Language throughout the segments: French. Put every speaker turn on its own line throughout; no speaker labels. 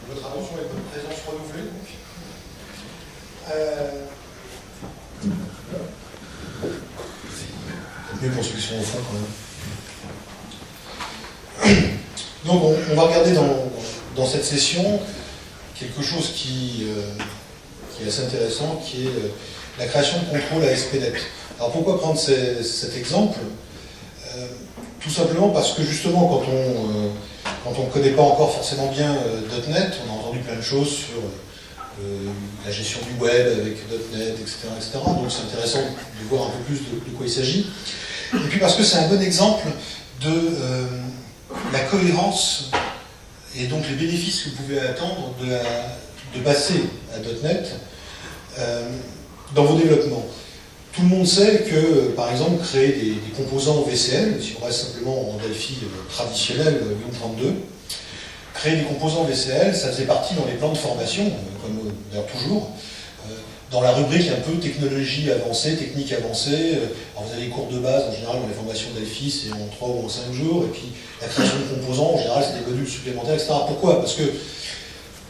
votre attention et votre présence renouvelée. C'est mieux pour ceux qui sont au fond quand même. Donc on va regarder dans cette session quelque chose qui est assez intéressant, qui est la création de contrôle à ASP.NET. Alors pourquoi prendre cet exemple? Tout simplement parce que justement quand on ne connaît pas encore forcément bien .NET, on a entendu plein de choses sur la gestion du web avec .NET, etc. Donc c'est intéressant de voir un peu plus de quoi il s'agit. Et puis parce que c'est un bon exemple de la cohérence et donc les bénéfices que vous pouvez attendre de passer à .NET dans vos développements. Tout le monde sait que, par exemple, créer des composants VCL, si on reste simplement en Delphi traditionnel Win32, créer des composants VCL, ça faisait partie dans les plans de formation, comme d'ailleurs toujours, dans la rubrique un peu technologie avancée, technique avancée. Alors vous avez les cours de base, en général, dans les formations Delphi, c'est en 3 ou en 5 jours, et puis la création de composants, en général, c'est des modules supplémentaires, etc. Pourquoi? Parce que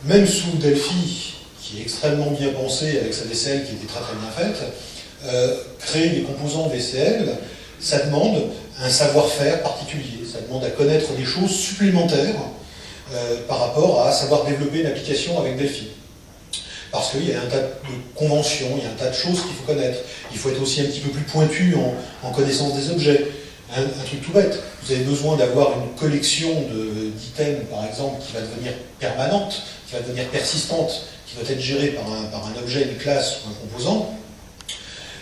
même sous Delphi, qui est extrêmement bien pensé, avec sa VCL qui était très très bien faite, créer des composants VCL, ça demande un savoir-faire particulier, ça demande à connaître des choses supplémentaires par rapport à savoir développer une application avec Delphi. Parce qu'il y a un tas de conventions, il y a un tas de choses qu'il faut connaître. Il faut être aussi un petit peu plus pointu en connaissance des objets. Un truc tout bête, vous avez besoin d'avoir une collection d'items, par exemple, qui va devenir permanente, qui va devenir persistante, qui va être gérée par un objet, une classe ou un composant.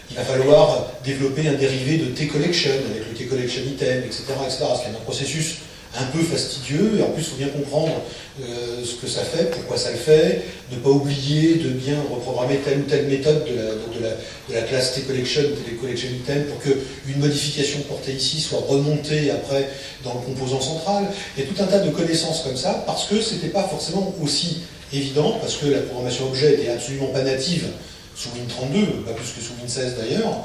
Il va falloir développer un dérivé de T-collection, avec le T-collection item, etc., etc. Ce qui est un processus un peu fastidieux, et en plus il faut bien comprendre ce que ça fait, pourquoi ça le fait, ne pas oublier de bien reprogrammer telle ou telle méthode de la classe T-collection, T-collection item, pour qu'une modification portée ici soit remontée après dans le composant central. Il y a tout un tas de connaissances comme ça, parce que c'était pas forcément aussi évident, parce que la programmation objet était absolument pas native sous Win32, pas plus que sous Win16 d'ailleurs,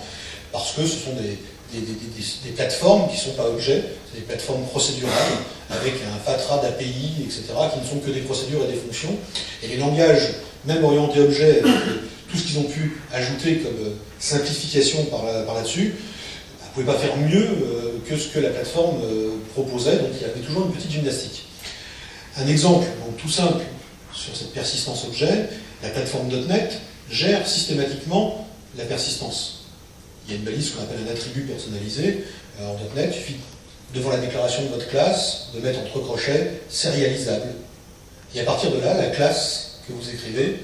parce que ce sont des plateformes qui ne sont pas objets, c'est des plateformes procédurales, avec un fatras d'API, etc., qui ne sont que des procédures et des fonctions. Et les langages, même orientés objets, avec tout ce qu'ils ont pu ajouter comme simplification par là-dessus, ne pouvaient pas faire mieux que ce que la plateforme proposait, donc il y avait toujours une petite gymnastique. Un exemple donc, tout simple sur cette persistance objet, la plateforme .NET gère systématiquement la persistance. Il y a une balise qu'on appelle un attribut personnalisé. En .NET, il suffit, devant la déclaration de votre classe, de mettre entre crochets sérialisable. Et à partir de là, la classe que vous écrivez,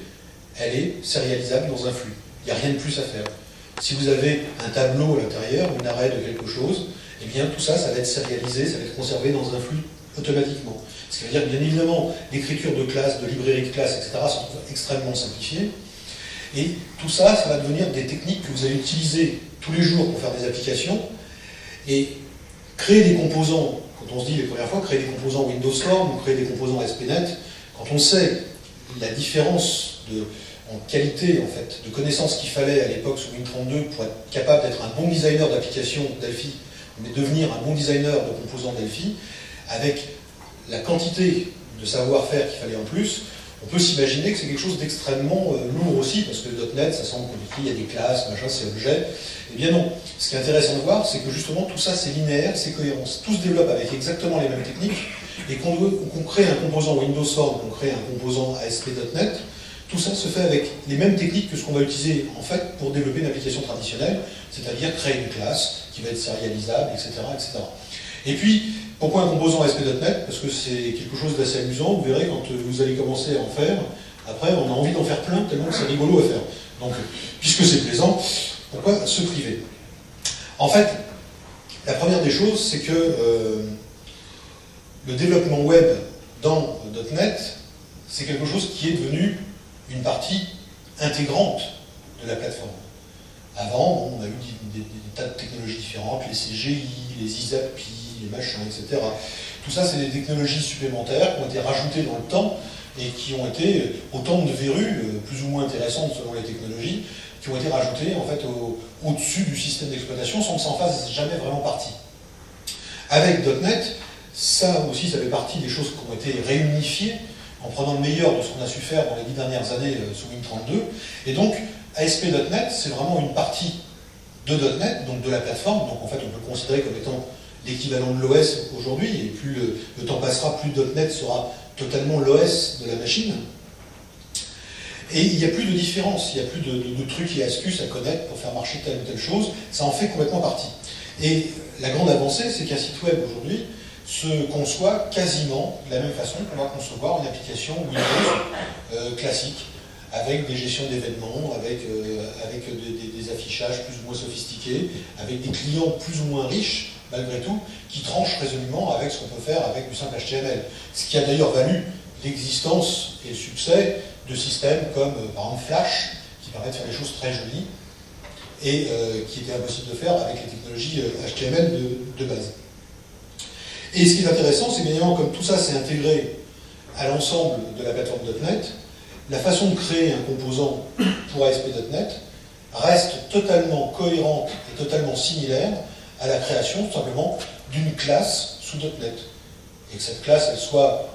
elle est sérialisable dans un flux. Il n'y a rien de plus à faire. Si vous avez un tableau à l'intérieur, une arrêt de quelque chose, eh bien tout ça, ça va être sérialisé, ça va être conservé dans un flux automatiquement. Ce qui veut dire que bien évidemment, l'écriture de classes, de librairies de classes, etc. sont extrêmement simplifiées. Et tout ça, ça va devenir des techniques que vous allez utiliser tous les jours pour faire des applications. Et créer des composants, quand on se dit les premières fois, créer des composants Windows Form ou créer des composants ASP.NET, quand on sait la différence en qualité en fait, de connaissances qu'il fallait à l'époque sous Win32 pour être capable d'être un bon designer d'application Delphi, mais devenir un bon designer de composants Delphi, avec la quantité de savoir-faire qu'il fallait en plus, on peut s'imaginer que c'est quelque chose d'extrêmement lourd aussi, parce que .NET, ça semble compliqué, il y a des classes, machin, c'est objet. Eh bien non. Ce qui est intéressant de voir, c'est que justement tout ça, c'est linéaire, c'est cohérent. Tout se développe avec exactement les mêmes techniques, et qu'on crée un composant Windows Form, qu'on crée un composant ASP.NET, tout ça se fait avec les mêmes techniques que ce qu'on va utiliser en fait pour développer une application traditionnelle, c'est-à-dire créer une classe qui va être sérialisable, etc., etc. Et puis, pourquoi un composant ASP.NET? Parce que c'est quelque chose d'assez amusant, vous verrez quand vous allez commencer à en faire, après on a envie d'en faire plein tellement que c'est rigolo à faire. Donc, puisque c'est plaisant, pourquoi se priver? En fait, la première des choses, c'est que le développement web dans .NET, c'est quelque chose qui est devenu une partie intégrante de la plateforme. Avant, on a eu des tas de technologies différentes, les CGI, les ISAPI, les machins, etc. Tout ça, c'est des technologies supplémentaires qui ont été rajoutées dans le temps et qui ont été autant de verrues, plus ou moins intéressantes selon les technologies, qui ont été rajoutées en fait au-dessus du système d'exploitation sans que ça en fasse jamais vraiment partie. Avec .NET, ça aussi, ça fait partie des choses qui ont été réunifiées en prenant le meilleur de ce qu'on a su faire dans les 10 dernières années sous Win32. Et donc, ASP.NET, c'est vraiment une partie de .NET, donc de la plateforme. Donc en fait, on peut le considérer comme étant l'équivalent de l'OS aujourd'hui, et plus le temps passera, plus .NET sera totalement l'OS de la machine. Et il n'y a plus de différence, il n'y a plus de trucs et astuces à connaître pour faire marcher telle ou telle chose, ça en fait complètement partie. Et la grande avancée, c'est qu'un site web aujourd'hui se conçoit quasiment de la même façon qu'on va concevoir une application Windows classique, avec des gestions d'événements, avec des affichages plus ou moins sophistiqués, avec des clients plus ou moins riches, malgré tout, qui tranchent résolument avec ce qu'on peut faire avec du simple HTML. Ce qui a d'ailleurs valu l'existence et le succès de systèmes comme, par exemple, Flash, qui permet de faire des choses très jolies, et qui était impossible de faire avec les technologies HTML de base. Et ce qui est intéressant, c'est bien comme tout ça s'est intégré à l'ensemble de la plateforme .NET, la façon de créer un composant pour ASP.NET reste totalement cohérente et totalement similaire à la création, tout simplement, d'une classe sous .NET. Et que cette classe, elle soit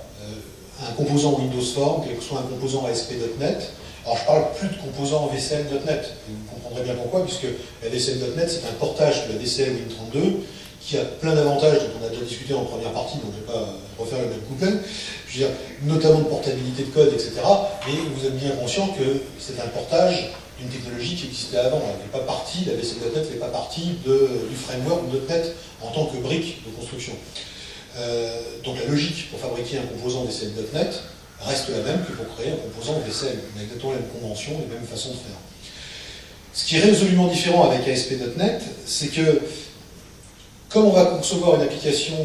un composant Windows Form, qu'elle soit un composant ASP.NET. Alors je parle plus de composants VCL.NET, vous comprendrez bien pourquoi, puisque la VCL.NET, c'est un portage de la VCL Win32, qui a plein d'avantages dont on a déjà discuté en première partie, donc je ne vais pas refaire le même couplet, je veux dire, notamment de portabilité de code, etc. Mais vous êtes bien conscient que c'est un portage d'une technologie qui existait avant. Elle ne fait pas partie, la VCL.NET ne fait pas partie du framework .NET en tant que brique de construction. Donc la logique pour fabriquer un composant VCL.NET reste la même que pour créer un composant VCL. On a exactement les mêmes conventions, les mêmes façons de faire. Ce qui est résolument différent avec ASP.NET, c'est que comme on va concevoir une application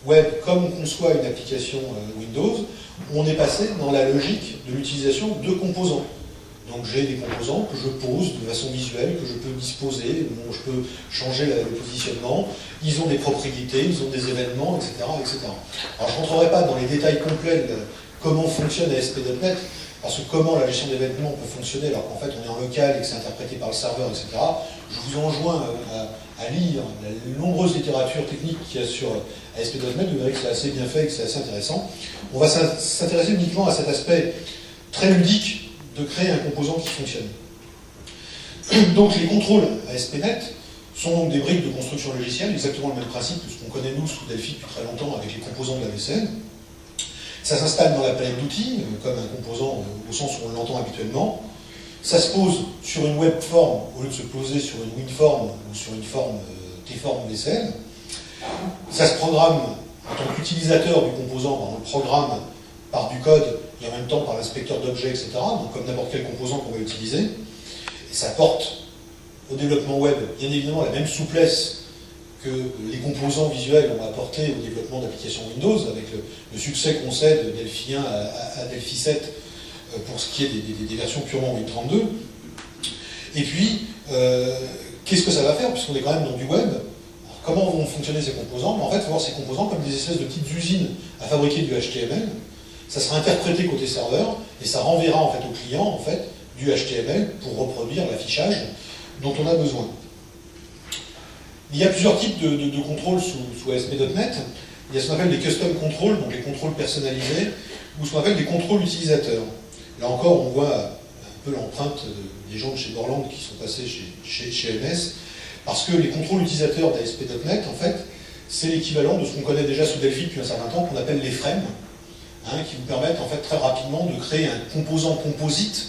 web, comme on conçoit une application Windows, on est passé dans la logique de l'utilisation de composants. Donc j'ai des composants que je pose de façon visuelle, que je peux disposer, dont je peux changer le positionnement. Ils ont des propriétés, ils ont des événements, etc. etc. Alors je ne rentrerai pas dans les détails complets de comment fonctionne ASP.NET, parce que comment la gestion d'événements peut fonctionner alors qu'en fait on est en local et que c'est interprété par le serveur, etc. Je vous enjoins à lire la nombreuse littérature technique qu'il y a sur ASP.NET, vous verrez que c'est assez bien fait et que c'est assez intéressant. On va s'intéresser uniquement à cet aspect très ludique de créer un composant qui fonctionne. Donc les contrôles ASP.NET sont donc des briques de construction logicielle, exactement le même principe que ce qu'on connaît nous sous Delphi depuis très longtemps avec les composants de la VCL. Ça s'installe dans la palette d'outils, comme un composant au sens où on l'entend habituellement. Ça se pose sur une web form au lieu de se poser sur une WinForm ou sur une forme T-form VCL. Ça se programme en tant qu'utilisateur du composant, on le programme par du code et en même temps par l'inspecteur d'objets, etc. Donc comme n'importe quel composant qu'on va utiliser. Et ça porte au développement web, bien évidemment, la même souplesse que les composants visuels ont apporté au développement d'applications Windows, avec le succès qu'on sait de Delphi 1 à Delphi 7 pour ce qui est des versions purement Win32. Et puis, qu'est-ce que ça va faire, puisqu'on est quand même dans du web? Alors, comment vont fonctionner ces composants? En fait, il faut voir ces composants comme des espèces de petites usines à fabriquer du HTML. Ça sera interprété côté serveur, et ça renverra en fait au client en fait, du HTML pour reproduire l'affichage dont on a besoin. Il y a plusieurs types de contrôles sous ASP.NET. Il y a ce qu'on appelle les custom controls, donc les contrôles personnalisés, ou ce qu'on appelle les contrôles utilisateurs. Là encore, on voit un peu l'empreinte des gens de chez Borland qui sont passés chez MS, parce que les contrôles utilisateurs d'ASP.NET, en fait, c'est l'équivalent de ce qu'on connaît déjà sous Delphi depuis un certain temps, qu'on appelle les frames, qui vous permettent en fait très rapidement de créer un composant composite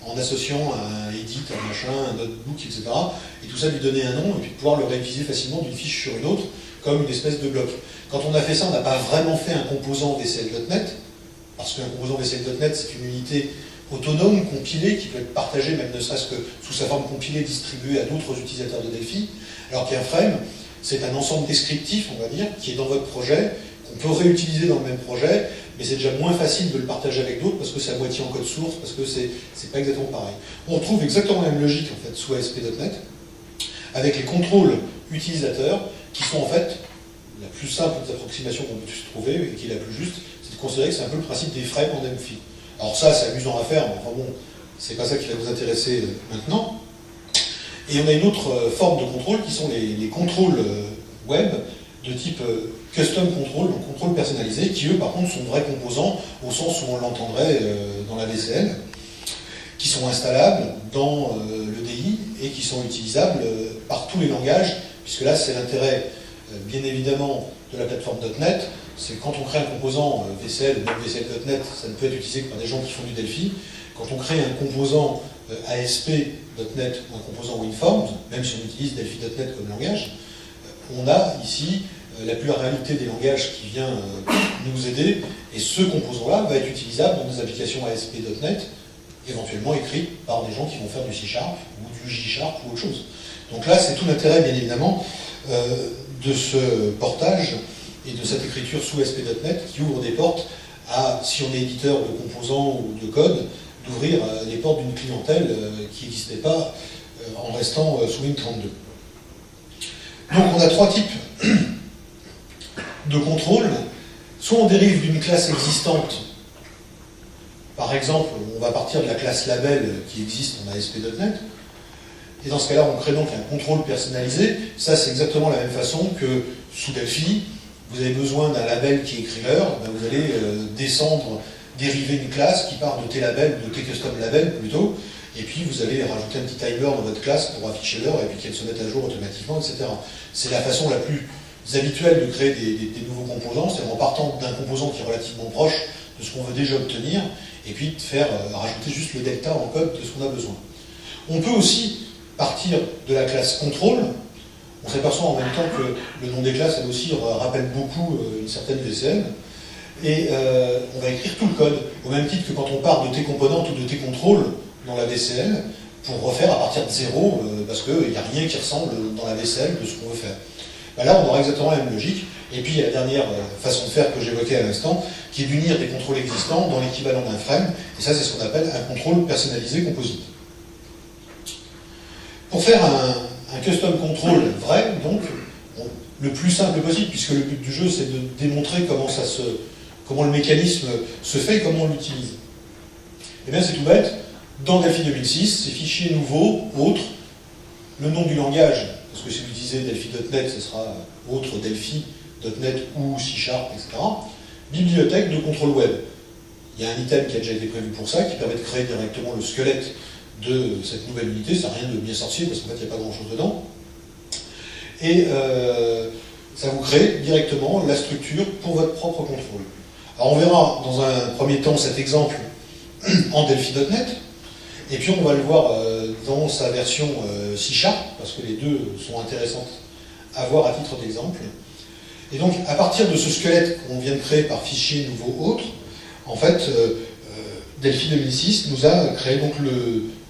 en associant un edit, un machin, un notebook, etc. Et tout ça lui donner un nom et puis pouvoir le réviser facilement d'une fiche sur une autre comme une espèce de bloc. Quand on a fait ça, on n'a pas vraiment fait un composant VCL.NET, parce qu'un composant VCL.NET, c'est une unité autonome, compilée, qui peut être partagée, même ne serait-ce que sous sa forme compilée, distribuée à d'autres utilisateurs de Delphi, alors qu'un frame, c'est un ensemble descriptif, on va dire, qui est dans votre projet, qu'on peut réutiliser dans le même projet, mais c'est déjà moins facile de le partager avec d'autres parce que c'est à moitié en code source, parce que c'est pas exactement pareil. On retrouve exactement la même logique en fait sous ASP.NET, avec les contrôles utilisateurs qui sont en fait la plus simple des approximations qu'on peut trouver et qui est la plus juste, c'est de considérer que c'est un peu le principe des frames en Delphi. Alors ça, c'est amusant à faire, mais enfin bon, c'est pas ça qui va vous intéresser maintenant. Et on a une autre forme de contrôle qui sont les contrôles web de type custom control, donc contrôle personnalisé, qui eux par contre sont de vrais composants au sens où on l'entendrait dans la VCL, qui sont installables dans le DI et qui sont utilisables par tous les langages, puisque là c'est l'intérêt bien évidemment de la plateforme .NET, c'est que quand on crée un composant VCL ou même VCL.NET, ça ne peut être utilisé que par des gens qui font du Delphi. Quand on crée un composant ASP.NET ou un composant WinForms, même si on utilise Delphi.NET comme langage, on a ici la pluralité des langages qui vient nous aider, et ce composant-là va être utilisable dans des applications ASP.NET, éventuellement écrites par des gens qui vont faire du C# ou du J# ou autre chose. Donc là, c'est tout l'intérêt, bien évidemment, de ce portage et de cette écriture sous ASP.NET qui ouvre des portes à, si on est éditeur de composants ou de code, d'ouvrir les portes d'une clientèle qui n'existait pas en restant sous Win32. Donc on a trois types de contrôle. Soit on dérive d'une classe existante. Par exemple, on va partir de la classe label qui existe en ASP.NET. Et dans ce cas-là, on crée donc un contrôle personnalisé. Ça, c'est exactement la même façon que sous Delphi. Vous avez besoin d'un label qui est Kriller, ben vous allez descendre, dériver une classe qui part de T-label, de T-custom label plutôt, et puis vous allez rajouter un petit timer dans votre classe pour afficher l'heure et puis qu'elle se mette à jour automatiquement, etc. C'est la façon la plus habituelle de créer des nouveaux composants, c'est en partant d'un composant qui est relativement proche de ce qu'on veut déjà obtenir, et puis de faire rajouter juste le delta en code de ce qu'on a besoin. On peut aussi partir de la classe contrôle. On s'aperçoit en même temps que le nom des classes, elle aussi, rappelle beaucoup une certaine VCL. Et on va écrire tout le code, au même titre que quand on part de T-component ou de T-control dans la VCL, pour refaire à partir de zéro, parce qu'il n'y a rien qui ressemble dans la VCL de ce qu'on veut faire. Ben là, on aura exactement la même logique. Et puis, il y a la dernière façon de faire que j'évoquais à l'instant, qui est d'unir des contrôles existants dans l'équivalent d'un frame. Et ça, c'est ce qu'on appelle un contrôle personnalisé composite. Pour faire un custom control vrai, donc, le plus simple possible, puisque le but du jeu, c'est de démontrer comment le mécanisme se fait et comment on l'utilise. Eh bien, c'est tout bête. Dans Delphi 2006, c'est fichier nouveau, autre, le nom du langage, parce que si vous utilisez Delphi.NET, ce sera autre Delphi.NET ou C#, etc. Bibliothèque de contrôle web. Il y a un item qui a déjà été prévu pour ça, qui permet de créer directement le squelette de cette nouvelle unité. Ça n'a rien de bien sorcier, parce qu'en fait, il n'y a pas grand-chose dedans. Et ça vous crée directement la structure pour votre propre contrôle. Alors on verra dans un premier temps cet exemple en Delphi.NET, et puis on va le voir dans sa version C#, parce que les deux sont intéressantes à voir à titre d'exemple. Et donc, à partir de ce squelette qu'on vient de créer par fichier nouveau autre, en fait, Delphi 2006 nous a créé donc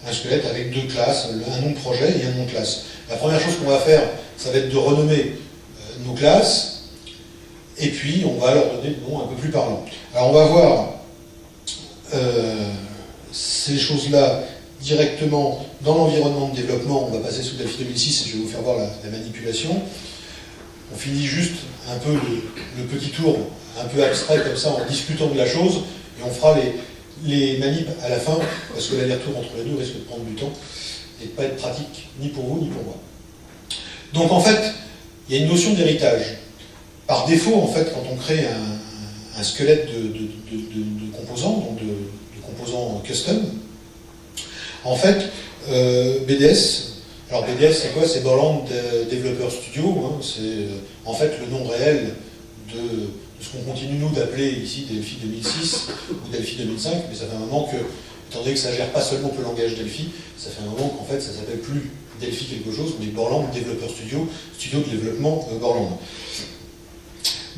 un squelette avec deux classes, un nom de projet et un nom de classe. La première chose qu'on va faire, ça va être de renommer nos classes, et puis on va leur donner des noms un peu plus parlants. Alors on va voir ces choses-là directement dans l'environnement de développement. On va passer sous Delphi 2006 et je vais vous faire voir la manipulation. On finit juste un peu le petit tour un peu abstrait comme ça en discutant de la chose, et on fera les manips à la fin, parce que l'aller-retour entre les deux risque de prendre du temps et de ne pas être pratique ni pour vous ni pour moi. Donc en fait, il y a une notion d'héritage. Par défaut, en fait, quand on crée un squelette de composants, donc de composants custom, en fait, BDS, alors BDS c'est quoi? C'est Borland Developer Studio, hein, c'est en fait le nom réel de ce qu'on continue nous d'appeler ici Delphi 2006 ou Delphi 2005, mais ça fait un moment que, étant donné que ça ne gère pas seulement que le langage Delphi, ça fait un moment qu'en fait ça ne s'appelle plus Delphi quelque chose, mais Borland Developer Studio, studio de développement Borland.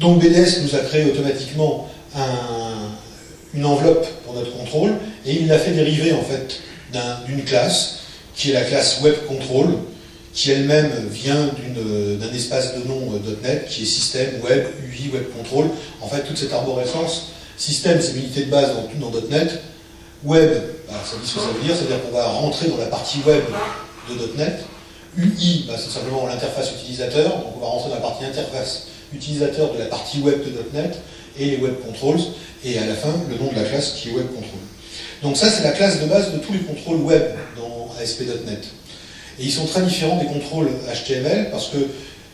Donc BDS nous a créé automatiquement une enveloppe pour notre contrôle, et il l'a fait dériver en fait d'une classe, qui est la classe Web Control, qui elle-même vient d'un espace de nom .NET, qui est System, Web, UI, Web Control. En fait, toute cette arborescence, System, c'est l'unité de base dans .NET. Web, ça dit ce que ça veut dire, c'est-à-dire qu'on va rentrer dans la partie Web de .NET. UI, c'est simplement l'interface utilisateur, donc on va rentrer dans la partie interface utilisateur de la partie Web de .NET, et les Web Controls, et à la fin, le nom de la classe qui est Web Control. Donc ça, c'est la classe de base de tous les contrôles web dans ASP.NET. Et ils sont très différents des contrôles HTML, parce que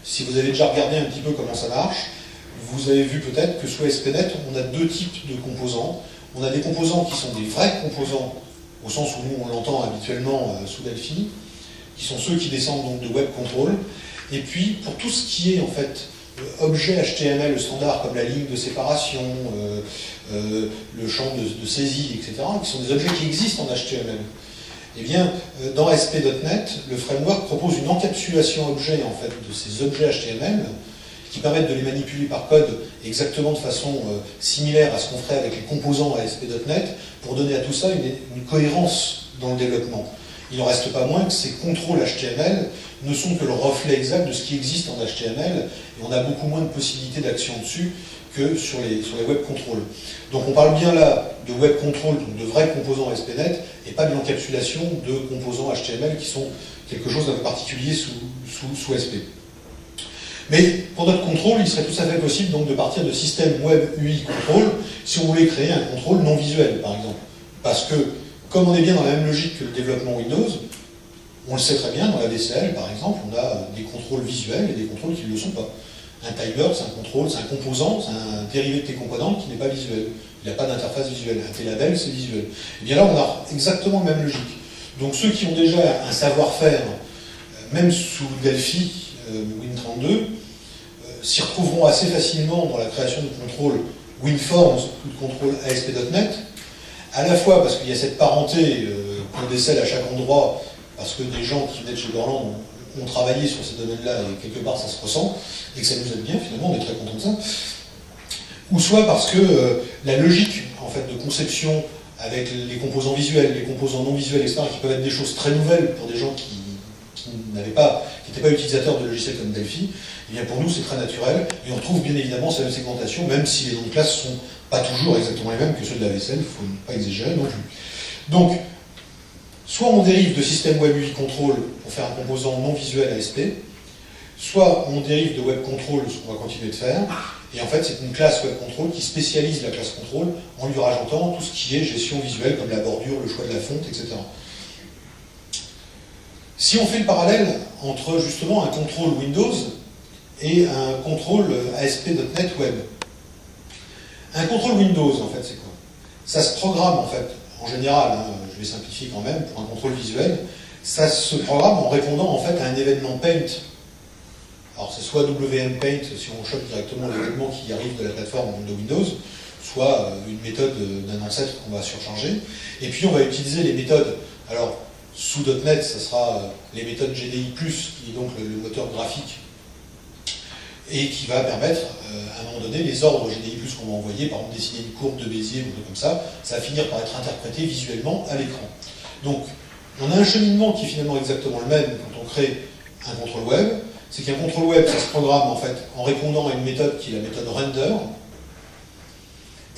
Si vous avez déjà regardé un petit peu comment ça marche, vous avez vu peut-être que sous ASP.NET, on a deux types de composants. On a des composants qui sont des vrais composants, au sens où nous on l'entend habituellement sous Delphi, qui sont ceux qui descendent donc de Web Control. Et puis, pour tout ce qui est en fait objet HTML standard, comme la ligne de séparation, le champ de saisie, etc., qui sont des objets qui existent en HTML. Eh bien, dans ASP.NET, le framework propose une encapsulation objet en fait, de ces objets HTML qui permettent de les manipuler par code exactement de façon similaire à ce qu'on ferait avec les composants ASP.NET pour donner à tout ça une cohérence dans le développement. Il n'en reste pas moins que ces contrôles HTML ne sont que le reflet exact de ce qui existe en HTML et on a beaucoup moins de possibilités d'action dessus que sur les web controls. Donc on parle bien là de web control, donc de vrais composants ASP.NET, et pas de l'encapsulation de composants HTML qui sont quelque chose d'un peu particulier sous ASP. Mais pour notre contrôle, il serait tout à fait possible donc de partir de système web UI control si on voulait créer un contrôle non visuel, par exemple. Parce que, comme on est bien dans la même logique que le développement Windows, on le sait très bien, dans la DCL, par exemple, on a des contrôles visuels et des contrôles qui ne le sont pas. Un timer, c'est un contrôle, c'est un composant, c'est un dérivé de tes composantes qui n'est pas visuel. Il n'y a pas d'interface visuelle. Un T-label, c'est visuel. Et bien là, on a exactement la même logique. Donc ceux qui ont déjà un savoir-faire, même sous Delphi, Win32, s'y retrouveront assez facilement dans la création de contrôles WinForms ou de contrôles ASP.NET, à la fois parce qu'il y a cette parenté qu'on décèle à chaque endroit, parce que des gens qui venaient de chez Borland ont travaillé sur ces domaines-là et quelque part ça se ressent, et que ça nous aide bien finalement, on est très content de ça, ou soit parce que la logique en fait, de conception avec les composants visuels, les composants non visuels, etc., qui peuvent être des choses très nouvelles pour des gens qui n'étaient pas utilisateurs de logiciels comme Delphi, eh bien pour nous c'est très naturel, et on retrouve bien évidemment cette même segmentation, même si les noms de classe ne sont pas toujours exactement les mêmes que ceux de la vaisselle, il ne faut pas exagérer non plus. Donc, soit on dérive de système web UI control pour faire un composant non visuel ASP, soit on dérive de web control, ce qu'on va continuer de faire, et en fait c'est une classe web control qui spécialise la classe control en lui rajoutant tout ce qui est gestion visuelle, comme la bordure, le choix de la fonte, etc. Si on fait le parallèle entre justement un contrôle Windows et un contrôle ASP.NET Web, un contrôle Windows, en fait, c'est quoi? Ça se programme, en fait, en général, hein, je vais simplifier quand même, pour un contrôle visuel, ça se programme en répondant, en fait, à un événement Paint. Alors, c'est soit WM Paint, si on chope directement l'événement qui arrive de la plateforme de Windows, soit une méthode d'un ancêtre qu'on va surcharger. Et puis, on va utiliser les méthodes. Alors, sous .NET, ça sera les méthodes GDI+, qui est donc le moteur graphique, et qui va permettre, à un moment donné, les ordres GDI+, qu'on va envoyer, par exemple dessiner une courbe de Bézier ou comme ça va finir par être interprété visuellement à l'écran. Donc, on a un cheminement qui est finalement exactement le même quand on crée un contrôle web. C'est qu'un contrôle web, ça se programme en fait en répondant à une méthode qui est la méthode render,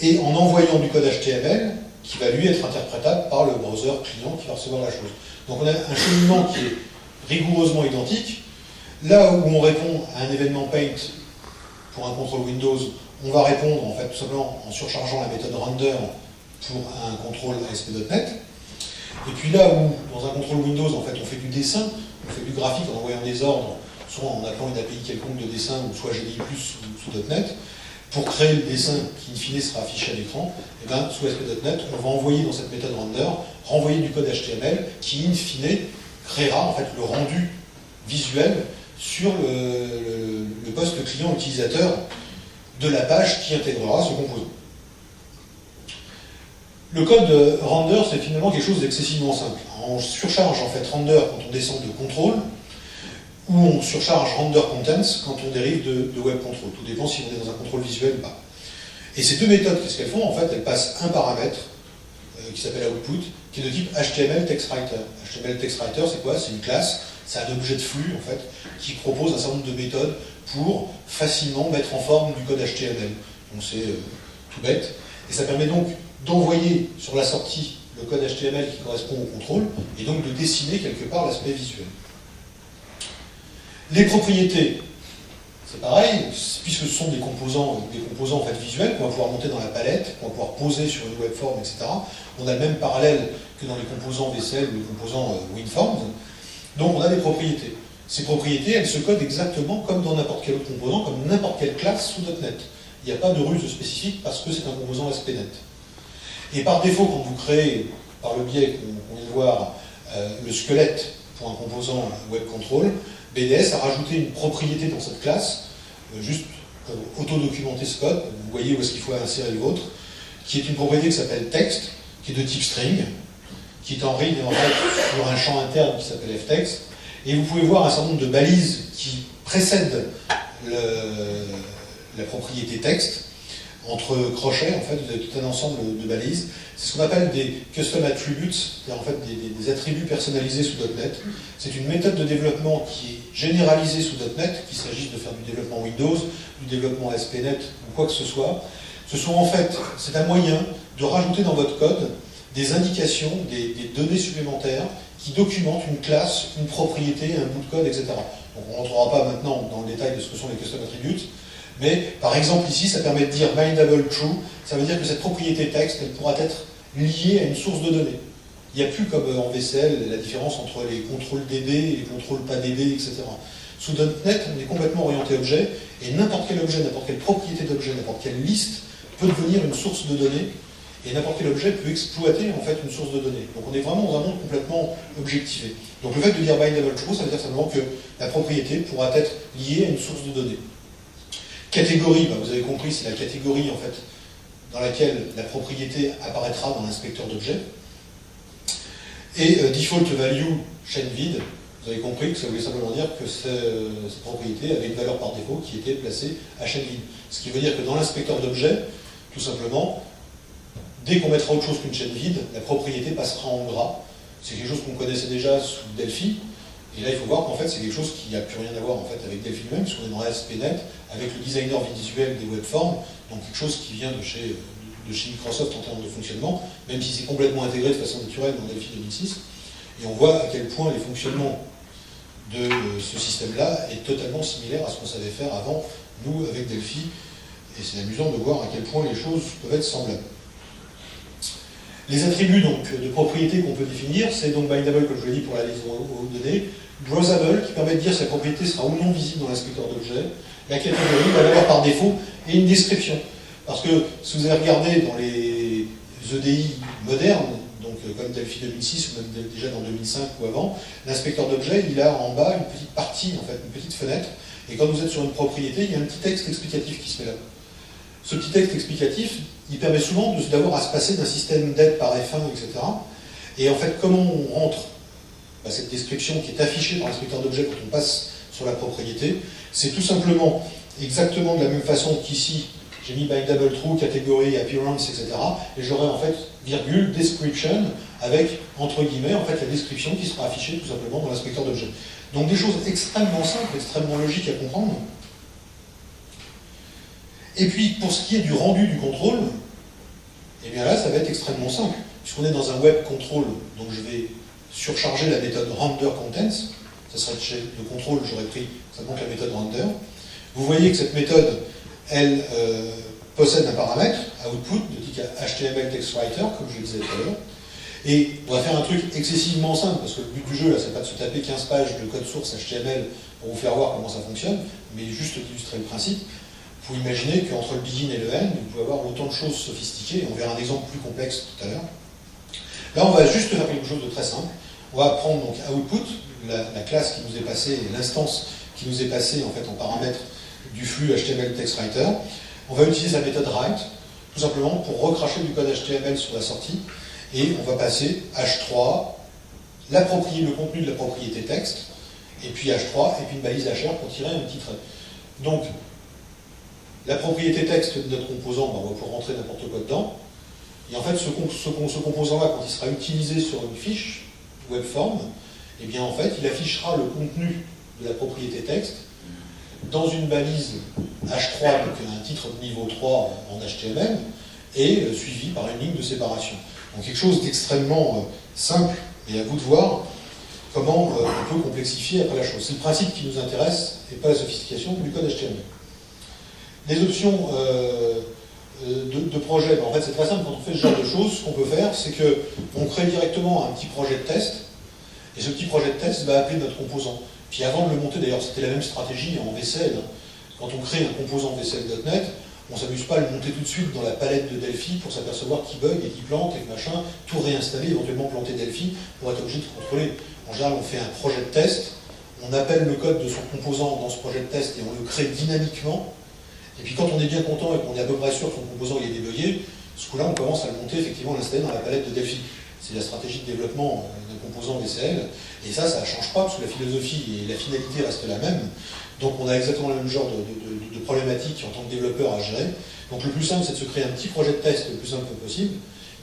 et en envoyant du code HTML qui va lui être interprétable par le browser client qui va recevoir la chose. Donc on a un cheminement qui est rigoureusement identique. Là où on répond à un événement Paint pour un contrôle Windows, on va répondre en fait tout simplement en surchargeant la méthode render pour un contrôle ASP.NET. Et puis là où, dans un contrôle Windows, en fait, on fait du dessin, on fait du graphique en envoyant des ordres, soit en appelant une API quelconque de dessin, ou soit GDI+, sous .NET, pour créer le dessin qui, in fine, sera affiché à l'écran, et bien, sous ASP.NET, on va envoyer dans cette méthode render, renvoyer du code HTML qui, in fine, créera en fait le rendu visuel sur le poste client utilisateur de la page qui intégrera ce composant. Le code render, c'est finalement quelque chose d'excessivement simple. On surcharge en fait render quand on descend de contrôle, ou on surcharge render contents quand on dérive de web control. Tout dépend si on est dans un contrôle visuel ou pas. Et ces deux méthodes, qu'est-ce qu'elles font? En fait, elles passent un paramètre qui s'appelle output, qui est de type HTML TextWriter. HTML TextWriter, c'est quoi? C'est une classe, c'est un objet de flux, en fait, qui propose un certain nombre de méthodes pour facilement mettre en forme du code HTML. Donc c'est tout bête. Et ça permet donc d'envoyer sur la sortie le code HTML qui correspond au contrôle, et donc de dessiner quelque part l'aspect visuel. Les propriétés, c'est pareil, puisque ce sont des composants en fait, visuels qu'on va pouvoir monter dans la palette, qu'on va pouvoir poser sur une webform, etc. On a le même parallèle que dans les composants VCL ou les composants WinForms. Donc on a des propriétés. Ces propriétés, elles se codent exactement comme dans n'importe quel autre composant, comme n'importe quelle classe sous .NET. Il n'y a pas de ruse spécifique parce que c'est un composant ASP.NET. Et par défaut, quand vous créez, par le biais qu'on vient de voir, le squelette pour un composant Web Control, BDS a rajouté une propriété dans cette classe, juste pour auto-documenter ce code, vous voyez où est-ce qu'il faut insérer le vôtre, qui est une propriété qui s'appelle text, qui est de type string, qui est en read et en write sur un champ interne qui s'appelle ftext, et vous pouvez voir un certain nombre de balises qui précèdent la propriété texte. Entre crochets, en fait, vous avez tout un ensemble de balises. C'est ce qu'on appelle des custom attributes, c'est-à-dire en fait des attributs personnalisés sous .NET. C'est une méthode de développement qui est généralisée sous .NET, qu'il s'agisse de faire du développement Windows, du développement ASP.NET ou quoi que ce soit. C'est un moyen de rajouter dans votre code des indications, des données supplémentaires qui documentent une classe, une propriété, un bout de code, etc. Donc on ne rentrera pas maintenant dans le détail de ce que sont les custom attributes. Mais par exemple ici, ça permet de dire bindable true, ça veut dire que cette propriété texte, elle pourra être liée à une source de données. Il n'y a plus comme en VCL la différence entre les contrôles DB et les contrôles pas DB, etc. Sous .NET, on est complètement orienté objet, et n'importe quel objet, n'importe quelle propriété d'objet, n'importe quelle liste peut devenir une source de données, et n'importe quel objet peut exploiter en fait une source de données. Donc on est vraiment dans un monde complètement objectivé. Donc le fait de dire bindable true, ça veut dire simplement que la propriété pourra être liée à une source de données. Catégorie, vous avez compris, c'est la catégorie en fait dans laquelle la propriété apparaîtra dans l'inspecteur d'objets. Et default value chaîne vide, vous avez compris que ça voulait simplement dire que cette propriété avait une valeur par défaut qui était placée à chaîne vide. Ce qui veut dire que dans l'inspecteur d'objets, tout simplement, dès qu'on mettra autre chose qu'une chaîne vide, la propriété passera en gras. C'est quelque chose qu'on connaissait déjà sous Delphi. Et là, il faut voir qu'en fait, c'est quelque chose qui n'a plus rien à voir en fait, avec Delphi lui-même, puisqu'on est dans ASP.NET, avec le designer visuel des webforms, donc quelque chose qui vient de chez Microsoft en termes de fonctionnement, même si c'est complètement intégré de façon naturelle dans Delphi 2006. Et on voit à quel point les fonctionnements de ce système-là est totalement similaire à ce qu'on savait faire avant, nous, avec Delphi. Et c'est amusant de voir à quel point les choses peuvent être semblables. Les attributs donc, de propriété qu'on peut définir, c'est donc bindable, comme je l'ai dit, pour la liste aux données, browsable, qui permet de dire si la propriété sera ou non visible dans l'inspecteur d'objets, la catégorie, la valeur par défaut, et une description. Parce que si vous avez regardé dans les EDI modernes, donc comme Delphi 2006 ou même déjà dans 2005 ou avant, l'inspecteur d'objets, il a en bas une petite partie, en fait, une petite fenêtre, et quand vous êtes sur une propriété, il y a un petit texte explicatif qui se met là. Ce petit texte explicatif, il permet souvent d'avoir à se passer d'un système d'aide par F1, etc. Et en fait, comment on rentre cette description qui est affichée par l'inspecteur d'objets quand on passe sur la propriété, c'est tout simplement exactement de la même façon qu'ici, j'ai mis bindable true, catégorie, appearance, etc. Et j'aurai en fait, virgule, description, avec, entre guillemets, en fait, la description qui sera affichée tout simplement dans l'inspecteur d'objets. Donc des choses extrêmement simples, extrêmement logiques à comprendre. Et puis, pour ce qui est du rendu du contrôle, eh bien là, ça va être extrêmement simple. Puisqu'on est dans un web control, donc je vais surcharger la méthode renderContents. Ça serait chez le contrôle, j'aurais pris simplement la méthode render. Vous voyez que cette méthode, elle possède un paramètre, output, de type HTML text writer, comme je le disais tout à l'heure. Et on va faire un truc excessivement simple, parce que le but du jeu, là, c'est pas de se taper 15 pages de code source HTML pour vous faire voir comment ça fonctionne, mais juste d'illustrer le principe. Vous pouvez imaginer qu'entre le begin et le end, vous pouvez avoir autant de choses sophistiquées. On verra un exemple plus complexe tout à l'heure. Là, on va juste faire quelque chose de très simple. On va prendre donc output, la classe qui nous est passée, l'instance qui nous est passée en fait en paramètre du flux HTML text writer. On va utiliser sa méthode write, tout simplement pour recracher du code HTML sur la sortie. Et on va passer H3, le contenu de la propriété texte, et puis H3, et puis une balise HR pour tirer un petit trait. Donc, la propriété texte de notre composant, on va pouvoir rentrer n'importe quoi dedans. Et en fait, ce composant-là, quand il sera utilisé sur une fiche webform, eh bien en fait, il affichera le contenu de la propriété texte dans une balise H3, donc un titre de niveau 3 en HTML, et suivi par une ligne de séparation. Donc quelque chose d'extrêmement simple, et à vous de voir comment on peut complexifier après la chose. C'est le principe qui nous intéresse, et pas la sophistication du code HTML. Les options de projet, en fait c'est très simple, quand on fait ce genre de choses, ce qu'on peut faire, c'est qu'on crée directement un petit projet de test, et ce petit projet de test va appeler notre composant. Puis avant de le monter, d'ailleurs, c'était la même stratégie en VCL. Quand on crée un composant VCL.NET, on ne s'amuse pas à le monter tout de suite dans la palette de Delphi pour s'apercevoir qu'il bug et qu'il plante et que machin, tout réinstaller, éventuellement planter Delphi pour être obligé de contrôler. En général, on fait un projet de test, on appelle le code de son composant dans ce projet de test et on le crée dynamiquement. Et puis quand on est bien content et qu'on est à peu près sûr que son composant est débugué, ce coup-là, on commence à le monter, effectivement, à l'installer dans la palette de Delphi. C'est la stratégie de développement d'un composant VCL. Et ça ne change pas, parce que la philosophie et la finalité restent la même. Donc on a exactement le même genre de problématique en tant que développeur à gérer. Donc le plus simple, c'est de se créer un petit projet de test le plus simple possible,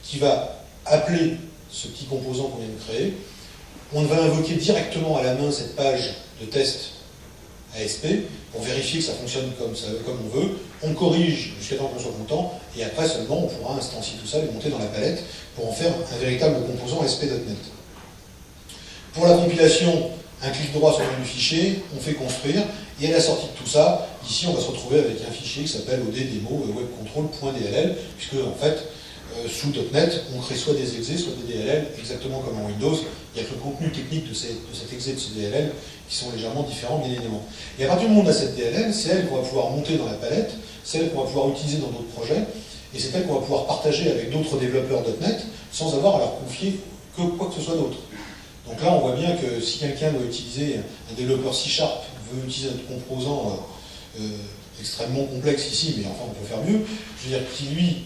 qui va appeler ce petit composant qu'on vient de créer. On va invoquer directement à la main cette page de test ASP pour vérifier que ça fonctionne comme on veut. On corrige jusqu'à temps qu'on soit content, et après seulement on pourra instancier tout ça et le monter dans la palette pour en faire un véritable composant ASP.NET. Pour la compilation, un clic droit sur le nom du fichier, on fait construire, et à la sortie de tout ça, ici on va se retrouver avec un fichier qui s'appelle oddemo webcontrol.dll, puisque en fait, sous .NET, on crée soit des exés, soit des DLL, exactement comme en Windows. Il n'y a que le contenu technique de cet exé de ce DLL qui sont légèrement différents, bien évidemment. Et à partir du moment où on a cette DLL, c'est elle qu'on va pouvoir monter dans la palette, c'est elle qu'on va pouvoir utiliser dans d'autres projets, et c'est elle qu'on va pouvoir partager avec d'autres développeurs .NET sans avoir à leur confier quoi que ce soit d'autre. Donc là, on voit bien que si quelqu'un doit utiliser, un développeur C# veut utiliser notre composant extrêmement complexe ici, mais enfin on peut faire mieux, je veux dire, qui lui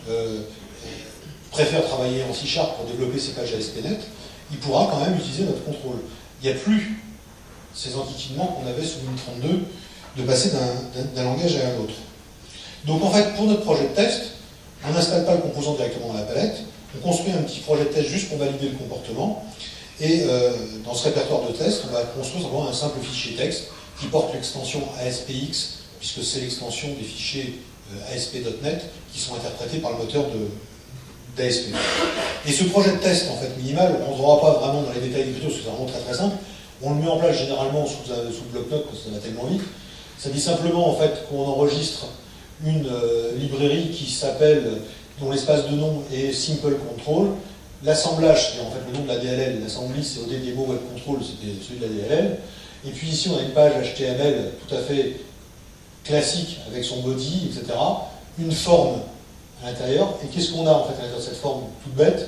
préfère travailler en C# pour développer ses pages ASP.NET, il pourra quand même utiliser notre contrôle. Il n'y a plus ces enquiquinements qu'on avait sous Win32 de passer d'un langage à un autre. Donc en fait, pour notre projet de test, on n'installe pas le composant directement dans la palette, on construit un petit projet de test juste pour valider le comportement, et dans ce répertoire de test, on va construire simplement un simple fichier texte qui porte l'extension ASPX, puisque c'est l'extension des fichiers ASP.NET qui sont interprétés par le moteur d'ASP. Et ce projet de test, en fait, minimal, on ne rentrera pas vraiment dans les détails d'écriture, parce que c'est vraiment très très simple. On le met en place généralement sous bloc-notes, parce que ça va tellement vite. Ça dit simplement, en fait, qu'on enregistre une librairie qui s'appelle, dont l'espace de nom est Simple Control. L'assemblage, c'est en fait le nom de la DLL, l'assembly c'est oddemo webcontrol, c'était celui de la DLL. Et puis ici, on a une page HTML tout à fait classique, avec son body, etc. Une forme à l'intérieur. Et qu'est-ce qu'on a en fait à l'intérieur de cette forme toute bête?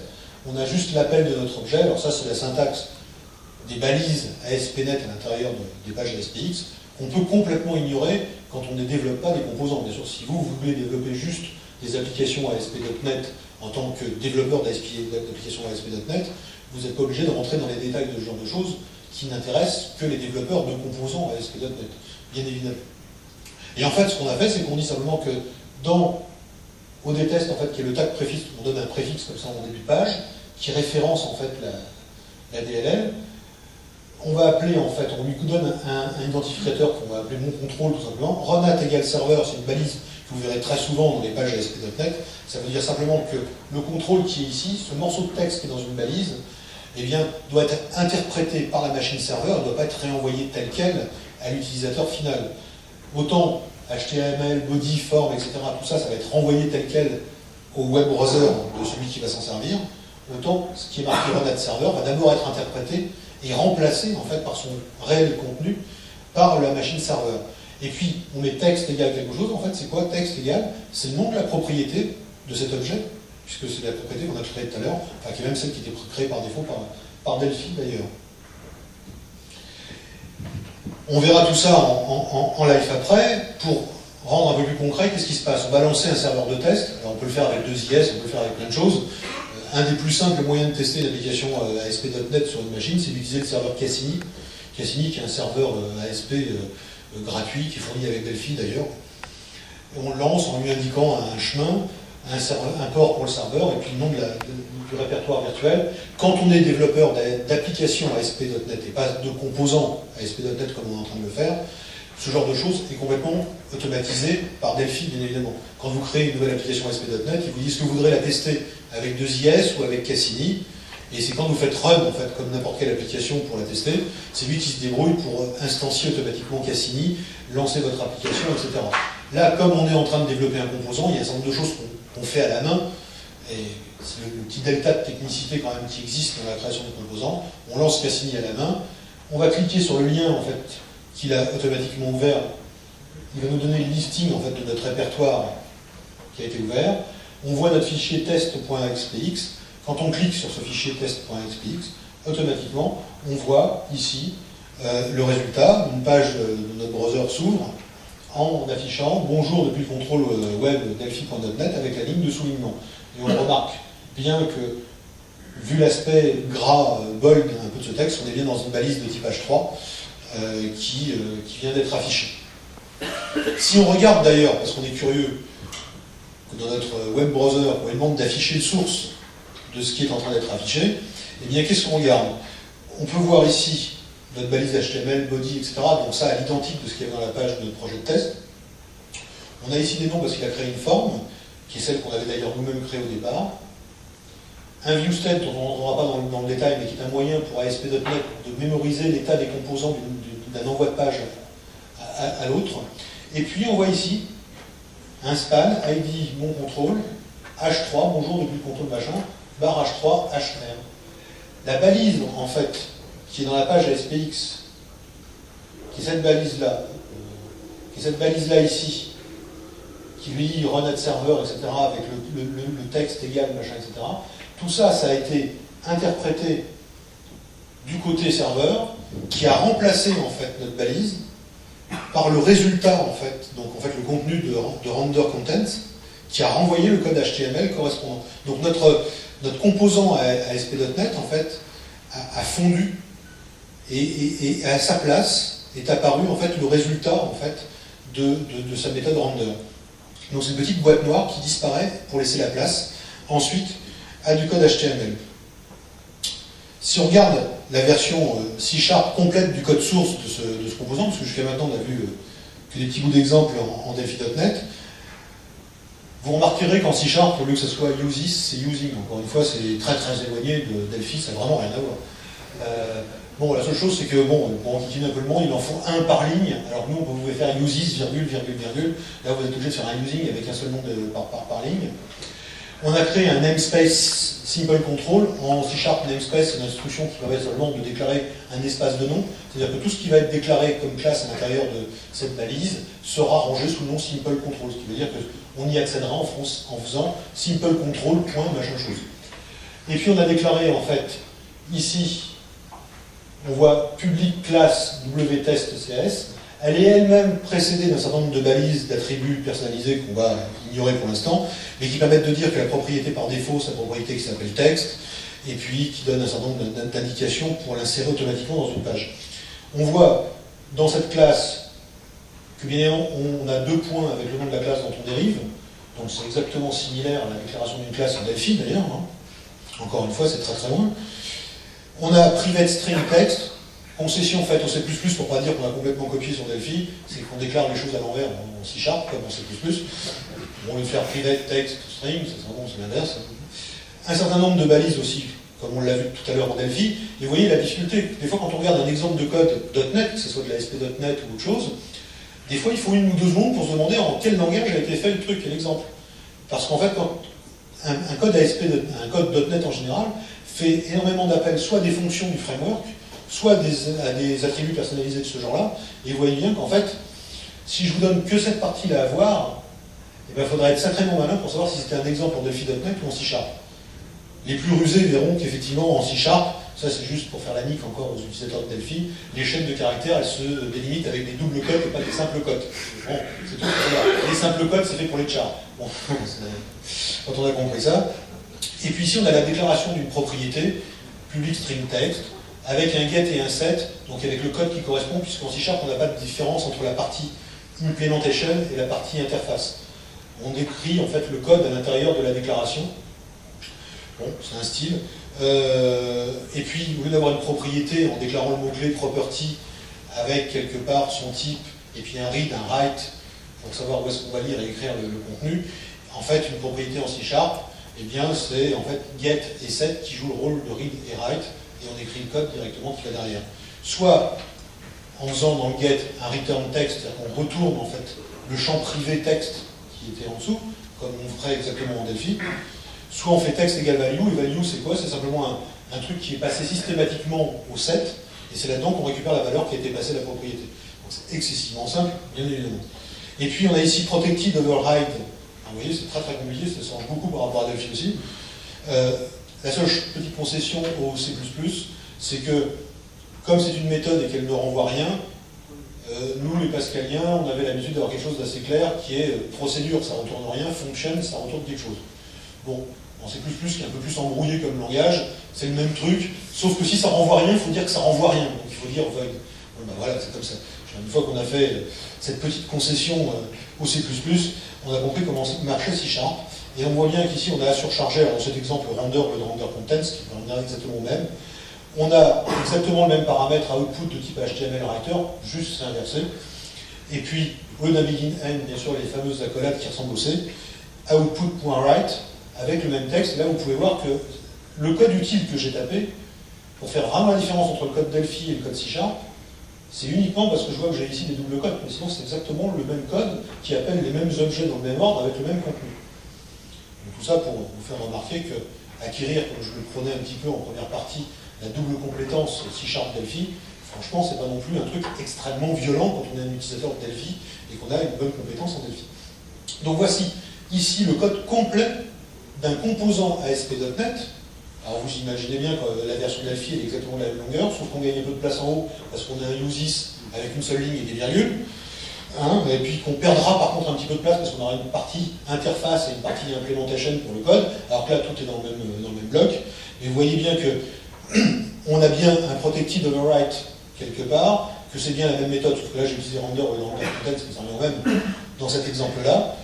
On a juste l'appel de notre objet. Alors ça, c'est la syntaxe des balises ASP.NET à l'intérieur des pages ASPX, qu'on peut complètement ignorer quand on ne développe pas des composants. Bien sûr, si vous voulez développer juste des applications ASP.NET en tant que développeur d'applications ASP.NET, vous n'êtes pas obligé de rentrer dans les détails de ce genre de choses qui n'intéressent que les développeurs de composants ASP.NET, bien évidemment. Et en fait, ce qu'on a fait, c'est qu'on dit simplement que dans ODTest, en fait, qui est le tag préfixe, on donne un préfixe comme ça en début de page, qui référence en fait la DLL. On va appeler, en fait, on lui donne un identificateur qu'on va appeler mon contrôle tout simplement. Runat égale serveur, c'est une balise que vous verrez très souvent dans les pages ASP.NET. Ça veut dire simplement que le contrôle qui est ici, ce morceau de texte qui est dans une balise, eh bien, doit être interprété par la machine serveur, il ne doit pas être réenvoyé tel quel à l'utilisateur final. Autant HTML, body, form, etc., tout ça, ça va être renvoyé tel quel au web browser de celui qui va s'en servir. Autant ce qui est marqué Runat serveur va d'abord être interprété et remplacé en fait par son réel contenu par la machine serveur. Et puis on met texte égale quelque chose. En fait, c'est quoi texte égale? C'est le nom de la propriété de cet objet, puisque c'est la propriété qu'on a créée tout à l'heure, enfin qui est même celle qui était créée par défaut par Delphi d'ailleurs. On verra tout ça en live après. Pour rendre un peu plus concret, qu'est-ce qui se passe? On va lancer un serveur de test. Alors on peut le faire avec 2IS, on peut le faire avec plein de choses. Un des plus simples moyens de tester une application ASP.NET sur une machine, c'est d'utiliser le serveur Cassini. Cassini qui est un serveur ASP gratuit, qui est fourni avec Delphi d'ailleurs. On le lance en lui indiquant un chemin, un port pour le serveur, et puis le nom du répertoire virtuel. Quand on est développeur d'applications ASP.NET et pas de composants ASP.NET comme on est en train de le faire, ce genre de choses est complètement automatisé par Delphi, bien évidemment. Quand vous créez une nouvelle application ASP.NET, il vous dit est-ce que vous voudrez la tester avec 2IS ou avec Cassini, et c'est quand vous faites run, en fait, comme n'importe quelle application pour la tester, c'est lui qui se débrouille pour instancier automatiquement Cassini, lancer votre application, etc. Là, comme on est en train de développer un composant, il y a un certain nombre de choses qu'on fait à la main, et c'est le petit delta de technicité quand même qui existe dans la création de composants. On lance Cassini à la main, On va cliquer sur le lien en fait qu'il a automatiquement ouvert. Il va nous donner le listing en fait de notre répertoire qui a été ouvert. On voit notre fichier test.xpx. Quand on clique sur ce fichier test.xpx, automatiquement, on voit ici le résultat. Une page de notre browser s'ouvre en affichant bonjour depuis le contrôle web delphi.net avec la ligne de soulignement. Et on remarque bien que, vu l'aspect gras, bold un peu de ce texte, on est bien dans une balise de type H3 qui vient d'être affichée. Si on regarde d'ailleurs, parce qu'on est curieux, que dans notre web browser, on lui demande d'afficher une source de ce qui est en train d'être affiché, eh bien qu'est-ce qu'on regarde? On peut voir ici notre balise HTML, body, etc. Donc ça à l'identique de ce qu'il y avait dans la page de notre projet de test. On a ici des noms parce qu'il a créé une forme, qui est celle qu'on avait d'ailleurs nous-mêmes créée au départ. Un viewState dont on ne rentrera pas dans le détail, mais qui est un moyen pour ASP.NET de mémoriser l'état des composants d'un envoi de page à l'autre. Et puis on voit ici un span, ID, mon contrôle, H3, bonjour depuis le contrôle machin, barre H3, HR. La balise, en fait, qui est dans la page ASPX, qui est cette balise-là, ici, qui lui dit run at server, etc., avec le texte égal, machin, etc. Tout ça, ça a été interprété du côté serveur, qui a remplacé, en fait, notre balise par le résultat, en fait, donc en fait le contenu de render contents, qui a renvoyé le code HTML correspondant. Donc notre composant à ASP.NET, en fait, a fondu et à sa place est apparu en fait le résultat en fait de sa méthode render. Donc c'est une petite boîte noire qui disparaît pour laisser la place ensuite à du code HTML. Si on regarde la version C# complète du code source de ce composant, parce que jusqu'à maintenant on a vu que des petits bouts d'exemple en Delphi.NET, vous remarquerez qu'en C#, au lieu que ce soit useIs, c'est using. Encore une fois, c'est très très éloigné de Delphi, ça n'a vraiment rien à voir. Bon, la seule chose, c'est que, bon, pour enquiquiner un peu le monde, il en faut un par ligne, alors que nous, on pouvait faire useIs, virgule, virgule, virgule. Là, vous êtes obligé de faire un using avec un seul nom par ligne. On a créé un namespace simple control. En C# namespace, c'est une instruction qui permet seulement de déclarer un espace de nom. C'est-à-dire que tout ce qui va être déclaré comme classe à l'intérieur de cette balise sera rangé sous le nom simple control. Ce qui veut dire qu'on y accédera en faisant simple control point machin chose. Et puis on a déclaré en fait ici, on voit public class wtest.cs. Elle est elle-même précédée d'un certain nombre de balises d'attributs personnalisés qu'on va ignorer pour l'instant, mais qui permettent de dire que la propriété par défaut, c'est la propriété qui s'appelle texte, et puis qui donne un certain nombre d'indications pour l'insérer automatiquement dans une page. On voit dans cette classe que bien évidemment on a deux points avec le nom de la classe dont on dérive, donc c'est exactement similaire à la déclaration d'une classe en Delphi d'ailleurs, hein. Encore une fois c'est très très loin. On a private string text. Concession faite au C++ pour ne pas dire qu'on a complètement copié sur Delphi, c'est qu'on déclare les choses à l'envers en C# comme en C++. On veut faire private text string, c'est l'inverse. Un certain nombre de balises aussi, comme on l'a vu tout à l'heure en Delphi. Et vous voyez la difficulté. Des fois, quand on regarde un exemple de code .NET, que ce soit de la ASP.NET ou autre chose, des fois, il faut 1 ou 2 secondes pour se demander en quel langage a été fait le truc, quel exemple. Parce qu'en fait, quand un code .NET en général fait énormément d'appels soit à des fonctions du framework, soit à des attributs personnalisés de ce genre-là, et vous voyez bien qu'en fait, si je vous donne que cette partie-là à voir, il faudra être sacrément malin pour savoir si c'était un exemple en Delphi.NET ou en C#. Les plus rusés verront qu'effectivement en C#, ça c'est juste pour faire la nique encore aux utilisateurs de Delphi, les chaînes de caractères, elles se délimitent avec des doubles cotes et pas des simples cotes. Bon, c'est tout. Les simples cotes, c'est fait pour les chars. Bon, quand on a compris ça. Et puis ici, on a la déclaration d'une propriété, public string text, avec un get et un set, donc avec le code qui correspond, puisqu'en C# on n'a pas de différence entre la partie implementation et la partie interface. On décrit en fait le code à l'intérieur de la déclaration. Bon, c'est un style. Et puis, au lieu d'avoir une propriété en déclarant le mot-clé property avec quelque part son type, et puis un read, un write, pour savoir où est-ce qu'on va lire et écrire le contenu, en fait, une propriété en C#, eh bien, c'est en fait get et set qui jouent le rôle de read et write, et on écrit le code directement qui va derrière. Soit en faisant dans le get un return text, c'est-à-dire qu'on retourne en fait le champ privé texte qui était en dessous, comme on ferait exactement en Delphi, soit on fait text égale value, et value c'est quoi? C'est simplement un truc qui est passé systématiquement au set, Et c'est là-dedans qu'on récupère la valeur qui a été passée à la propriété. Donc c'est excessivement simple, bien évidemment. Et puis on a ici Protected Override. Vous voyez, c'est très compliqué, ça change beaucoup par rapport à Delphi aussi. La seule petite concession au C++, c'est que, comme c'est une méthode et qu'elle ne renvoie rien, nous, les pascaliens, on avait l'habitude d'avoir quelque chose d'assez clair qui est procédure, ça retourne rien, function, ça retourne quelque chose. Bon, en C++, qui est un peu plus embrouillé comme langage, c'est le même truc, sauf que si ça renvoie rien, il faut dire que ça renvoie rien, donc il faut dire void. Bon, ben voilà, c'est comme ça. Une fois qu'on a fait cette petite concession au C++, on a compris comment marchait C#, et on voit bien qu'ici, on a surchargé, alors dans cet exemple, le render contents, qui va revenir exactement au même. On a exactement le même paramètre à output de type HTML writer, juste c'est inversé. Et puis, au lieu d'un begin end, bien sûr, les fameuses accolades qui ressemblent au C, output.write, avec le même texte. Là, vous pouvez voir que le code utile que j'ai tapé, pour faire vraiment la différence entre le code Delphi et le code C#, c'est uniquement parce que je vois que j'ai ici des doubles codes, mais sinon c'est exactement le même code qui appelle les mêmes objets dans le même ordre avec le même contenu. Donc, tout ça pour vous faire remarquer que acquérir, comme je le prenais un petit peu en première partie, la double compétence C# Delphi, franchement, c'est pas non plus un truc extrêmement violent quand on est un utilisateur de Delphi et qu'on a une bonne compétence en Delphi. Donc voici ici le code complet d'un composant ASP.NET. Alors vous imaginez bien que la version Delphi est exactement de la même longueur, sauf qu'on gagne un peu de place en haut parce qu'on a un usis avec une seule ligne et des virgules. Hein, et puis qu'on perdra par contre un petit peu de place parce qu'on aura une partie interface et une partie implementation pour le code, alors que là tout est dans le même bloc. Mais vous voyez bien que on a bien un protected overwrite quelque part, que c'est bien la même méthode, sauf que là j'ai utilisé render ou render content, parce que ça revient même dans cet exemple-là,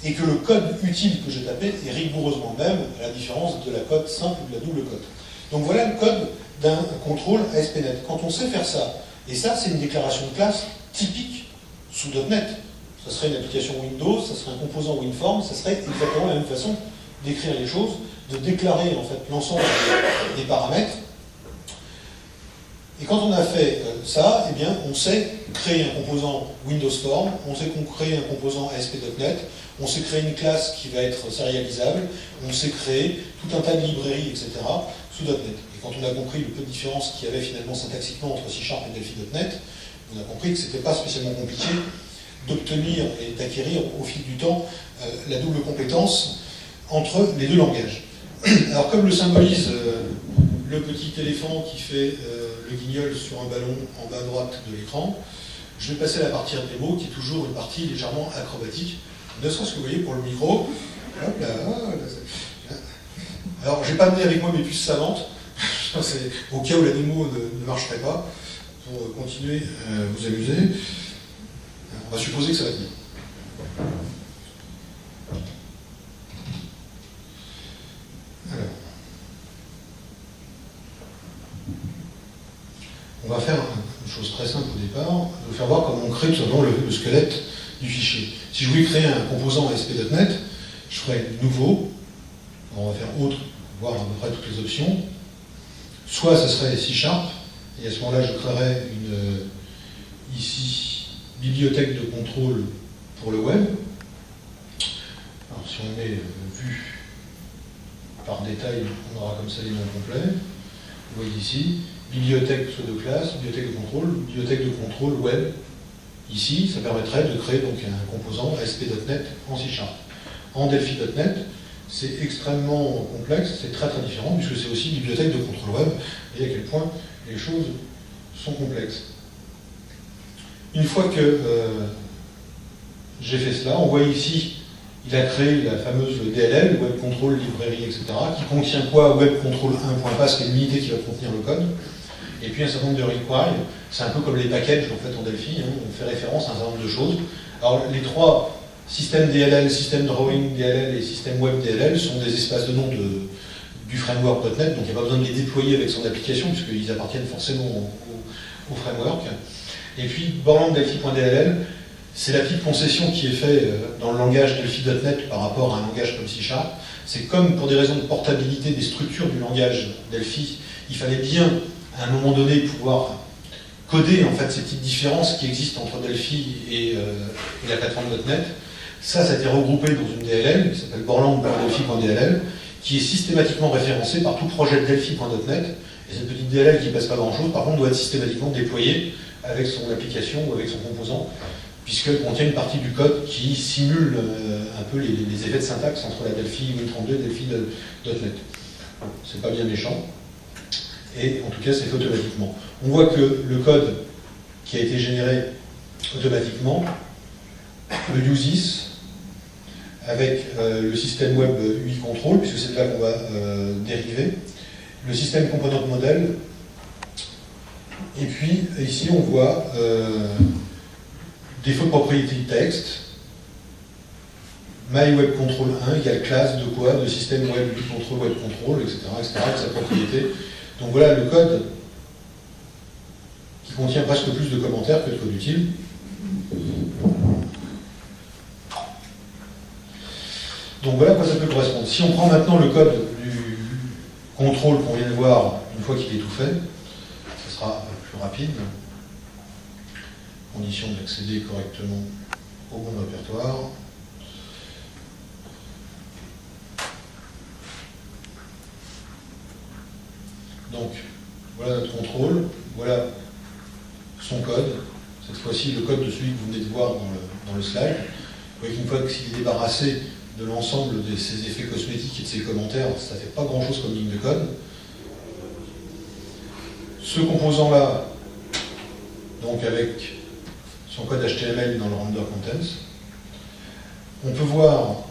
et que le code utile que j'ai tapé est rigoureusement le même, à la différence de la code simple ou de la double code. Donc voilà le code d'un contrôle ASP.NET. Quand on sait faire ça, et ça c'est une déclaration de classe typique sous .NET, ça serait une application Windows, ça serait un composant WinForm, ça serait exactement la même façon d'écrire les choses, de déclarer en fait l'ensemble des paramètres. Et quand on a fait ça, eh bien, on sait créer un composant Windows Form, on sait qu'on crée un composant ASP.NET, on sait créer une classe qui va être sérialisable, on sait créer tout un tas de librairies, etc. sous .NET. Et quand on a compris le peu de différence qu'il y avait finalement syntaxiquement entre C# et Delphi.NET, on a compris que ce n'était pas spécialement compliqué d'obtenir et d'acquérir au fil du temps la double compétence entre les deux langages. Alors comme le symbolise le petit éléphant qui fait le guignol sur un ballon en bas à droite de l'écran, je vais passer à la partie démo qui est toujours une partie légèrement acrobatique, ne serait-ce que vous voyez pour le micro. Hop là, alors je n'ai pas amené avec moi mes puces savantes, au cas où la démo ne marcherait pas, pour continuer à vous amuser. On va supposer que ça va tenir. Alors, on va faire une chose très simple au départ, on va vous faire voir comment on crée tout simplement le squelette du fichier. Si je voulais créer un composant ASP.NET, je ferais nouveau, on va faire autre, voir à peu près toutes les options. Soit ce serait C#, et à ce moment-là je créerais ici, bibliothèque de contrôle pour le web. Alors si on met vue par détail, on aura comme ça les noms complets. Vous voyez ici, bibliothèque pseudo-classe, bibliothèque de contrôle web. Ici, ça permettrait de créer donc un composant ASP.NET en C#. En Delphi.NET, c'est extrêmement complexe, c'est très très différent, puisque c'est aussi bibliothèque de contrôle web, et à quel point les choses sont complexes. Une fois que j'ai fait cela, on voit ici, il a créé la fameuse DLL, Web Control Librairie, etc., qui contient quoi? Web Control 1.pass, qui est l'unité qui va contenir le code, et puis un certain nombre de requires. C'est un peu comme les packages en fait en Delphi, hein, on fait référence à un certain nombre de choses. Alors les trois systèmes DLL, système drawing DLL et système web DLL sont des espaces de nom du framework .NET, donc il n'y a pas besoin de les déployer avec son application, puisqu'ils appartiennent forcément au framework. Et puis Borland Delphi.dll, c'est la petite concession qui est faite dans le langage Delphi.NET par rapport à un langage comme C#. C'est comme pour des raisons de portabilité des structures du langage Delphi, il fallait bien à un moment donné pouvoir coder en fait ces petites différences qui existent entre Delphi et la plateforme .NET. Ça a été regroupé dans une DLL qui s'appelle Borland Delphi.dll, qui est systématiquement référencé par tout projet Delphi.NET Et cette petite DLL qui ne pèse pas grand-chose, par contre, doit être systématiquement déployée avec son application ou avec son composant, puisqu'elle contient une partie du code qui simule un peu les effets de syntaxe entre la Delphi Win32 et Delphi.NET. C'est pas bien méchant, et en tout cas, c'est fait automatiquement. On voit que le code qui a été généré automatiquement, le useIs, avec le système web UI control, puisque c'est de là qu'on va dériver, le système component model, et puis ici on voit défaut de propriété de texte, myWebControl 1 égale classe de quoi? De système web UI control, web control, etc., avec sa propriété. Donc voilà le code qui contient presque plus de commentaires que de code utile. Donc voilà à quoi ça peut correspondre. Si on prend maintenant le code du contrôle qu'on vient de voir, une fois qu'il est tout fait, ce sera plus rapide. Condition d'accéder correctement au bon répertoire. Donc, voilà notre contrôle, voilà son code. Cette fois-ci, le code de celui que vous venez de voir dans le slide. Vous voyez qu'une fois qu'il est débarrassé de l'ensemble de ses effets cosmétiques et de ses commentaires, ça ne fait pas grand-chose comme ligne de code. Ce composant-là, donc avec son code HTML dans le render contents, on peut voir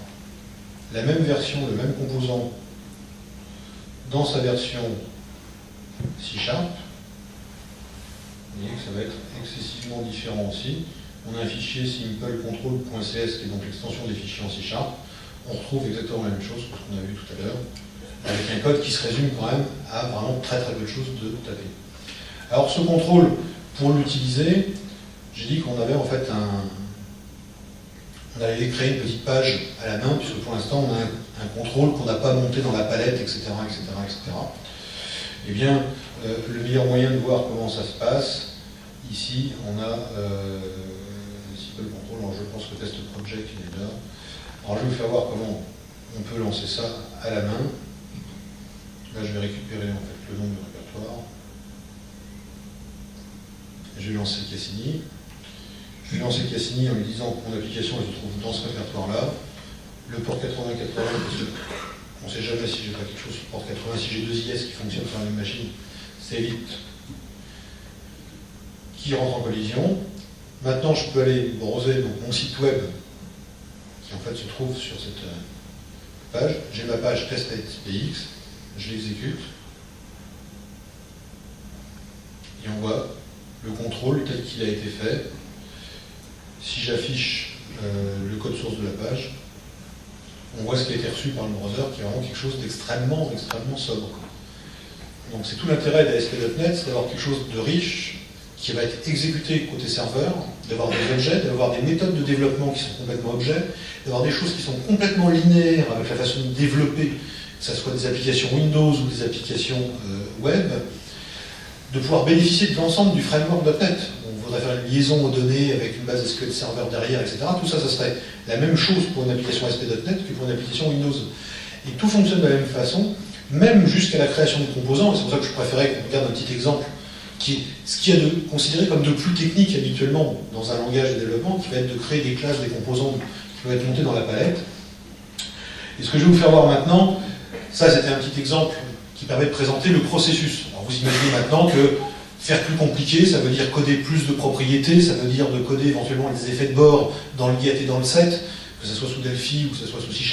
la même version, le même composant dans sa version C#. Vous voyez que ça va être excessivement différent aussi. On a un fichier simplecontrol.cs qui est donc l'extension des fichiers en C#. On retrouve exactement la même chose que ce qu'on a vu tout à l'heure, avec un code qui se résume quand même à vraiment très très peu de choses de taper. Alors ce contrôle, pour l'utiliser, j'ai dit qu'on avait en fait on allait créer une petite page à la main, puisque pour l'instant on a un contrôle qu'on n'a pas monté dans la palette, etc., etc., etc. Eh bien, le meilleur moyen de voir comment ça se passe, ici on a simple control, alors je pense que test project il est là. Alors je vais vous faire voir comment on peut lancer ça à la main. Là je vais récupérer en fait le nom du répertoire. Je vais lancer Cassini. Je vais lancer Cassini en lui disant que mon application elle se trouve dans ce répertoire-là. Le port 8080, parce qu'on ne sait jamais si j'ai pas quelque chose sur le port 80, si j'ai deux IS qui fonctionnent sur la même machine, c'est vite qui rentre en collision. Maintenant je peux aller browser donc, mon site web qui en fait se trouve sur cette page. J'ai ma page test.spx, je l'exécute et on voit le contrôle tel qu'il a été fait. Si j'affiche le code source de la page, on voit ce qui a été reçu par le browser, qui est vraiment quelque chose d'extrêmement, extrêmement sobre. Donc c'est tout l'intérêt d'ASP.NET, c'est d'avoir quelque chose de riche, qui va être exécuté côté serveur, d'avoir des objets, d'avoir des méthodes de développement qui sont complètement objets, d'avoir des choses qui sont complètement linéaires avec la façon de développer, que ce soit des applications Windows ou des applications web, de pouvoir bénéficier de l'ensemble du framework .NET. On voudrait faire une liaison aux données avec une base SQL Server derrière, etc. Tout ça, ça serait la même chose pour une application ASP.NET que pour une application Windows. Et tout fonctionne de la même façon, même jusqu'à la création de composants, et c'est pour ça que je préférais qu'on regarde un petit exemple, qui est ce qu'il y a de considéré comme de plus technique habituellement dans un langage de développement, qui va être de créer des classes, des composants qui peuvent être montés dans la palette. Et ce que je vais vous faire voir maintenant, ça c'était un petit exemple qui permet de présenter le processus. Alors vous imaginez maintenant que faire plus compliqué, ça veut dire coder plus de propriétés, ça veut dire de coder éventuellement les effets de bord dans le get et dans le set, que ce soit sous Delphi ou que ce soit sous C#,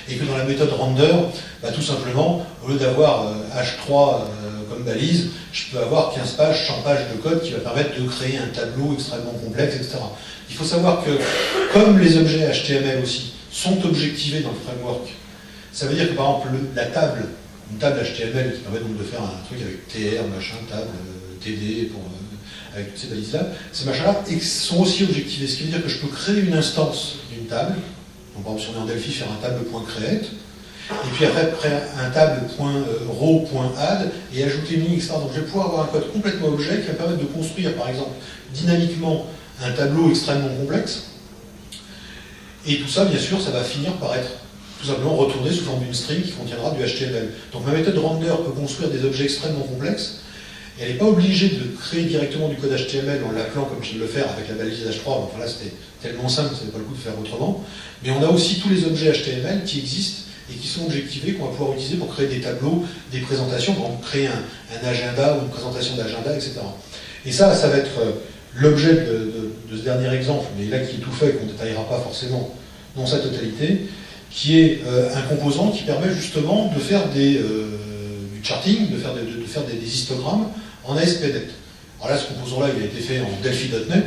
et que dans la méthode render, bah, tout simplement, au lieu d'avoir H3 comme balise, je peux avoir 15 pages, 100 pages de code qui va permettre de créer un tableau extrêmement complexe, etc. Il faut savoir que, comme les objets HTML aussi sont objectivés dans le framework, ça veut dire que par exemple la table, une table HTML qui permet donc de faire un truc avec TR, machin, table, TD, avec toutes ces balises-là, ces machins-là sont aussi objectivés. Ce qui veut dire que je peux créer une instance d'une table, donc par exemple si on est en Delphi, faire un table.create, et puis après un table.row.add, et ajouter une ligne, etc. Donc je vais pouvoir avoir un code complètement objet qui va permettre de construire, par exemple, dynamiquement un tableau extrêmement complexe. Et tout ça, bien sûr, ça va finir par être tout tout simplement retourner sous forme d'une string qui contiendra du HTML. Donc ma méthode render peut construire des objets extrêmement complexes, et elle n'est pas obligée de créer directement du code HTML en l'appelant comme je viens de le faire avec la balise H3, enfin là c'était tellement simple, ça n'est pas le coup de faire autrement. Mais on a aussi tous les objets HTML qui existent et qui sont objectivés, qu'on va pouvoir utiliser pour créer des tableaux, des présentations, par exemple créer un agenda ou une présentation d'agenda, etc. Et ça va être l'objet de ce dernier exemple, mais là qui est tout fait, qu'on ne détaillera pas forcément dans sa totalité, qui est un composant qui permet justement de faire du charting, de faire des histogrammes en ASP.NET. Alors là, ce composant-là, il a été fait en Delphi.NET, ça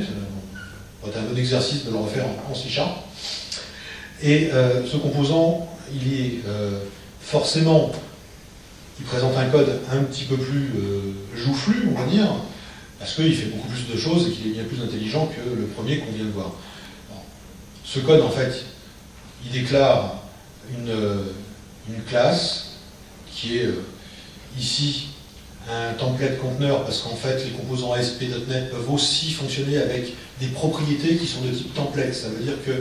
va être un bon exercice de le refaire en C#. Et ce composant, il est forcément, il présente un code un petit peu plus joufflu, on va dire, parce qu'il fait beaucoup plus de choses et qu'il est bien plus intelligent que le premier qu'on vient de voir. Alors, ce code, en fait, il déclare une classe qui est ici un template conteneur, parce qu'en fait, les composants ASP.NET peuvent aussi fonctionner avec des propriétés qui sont de type template. Ça veut dire que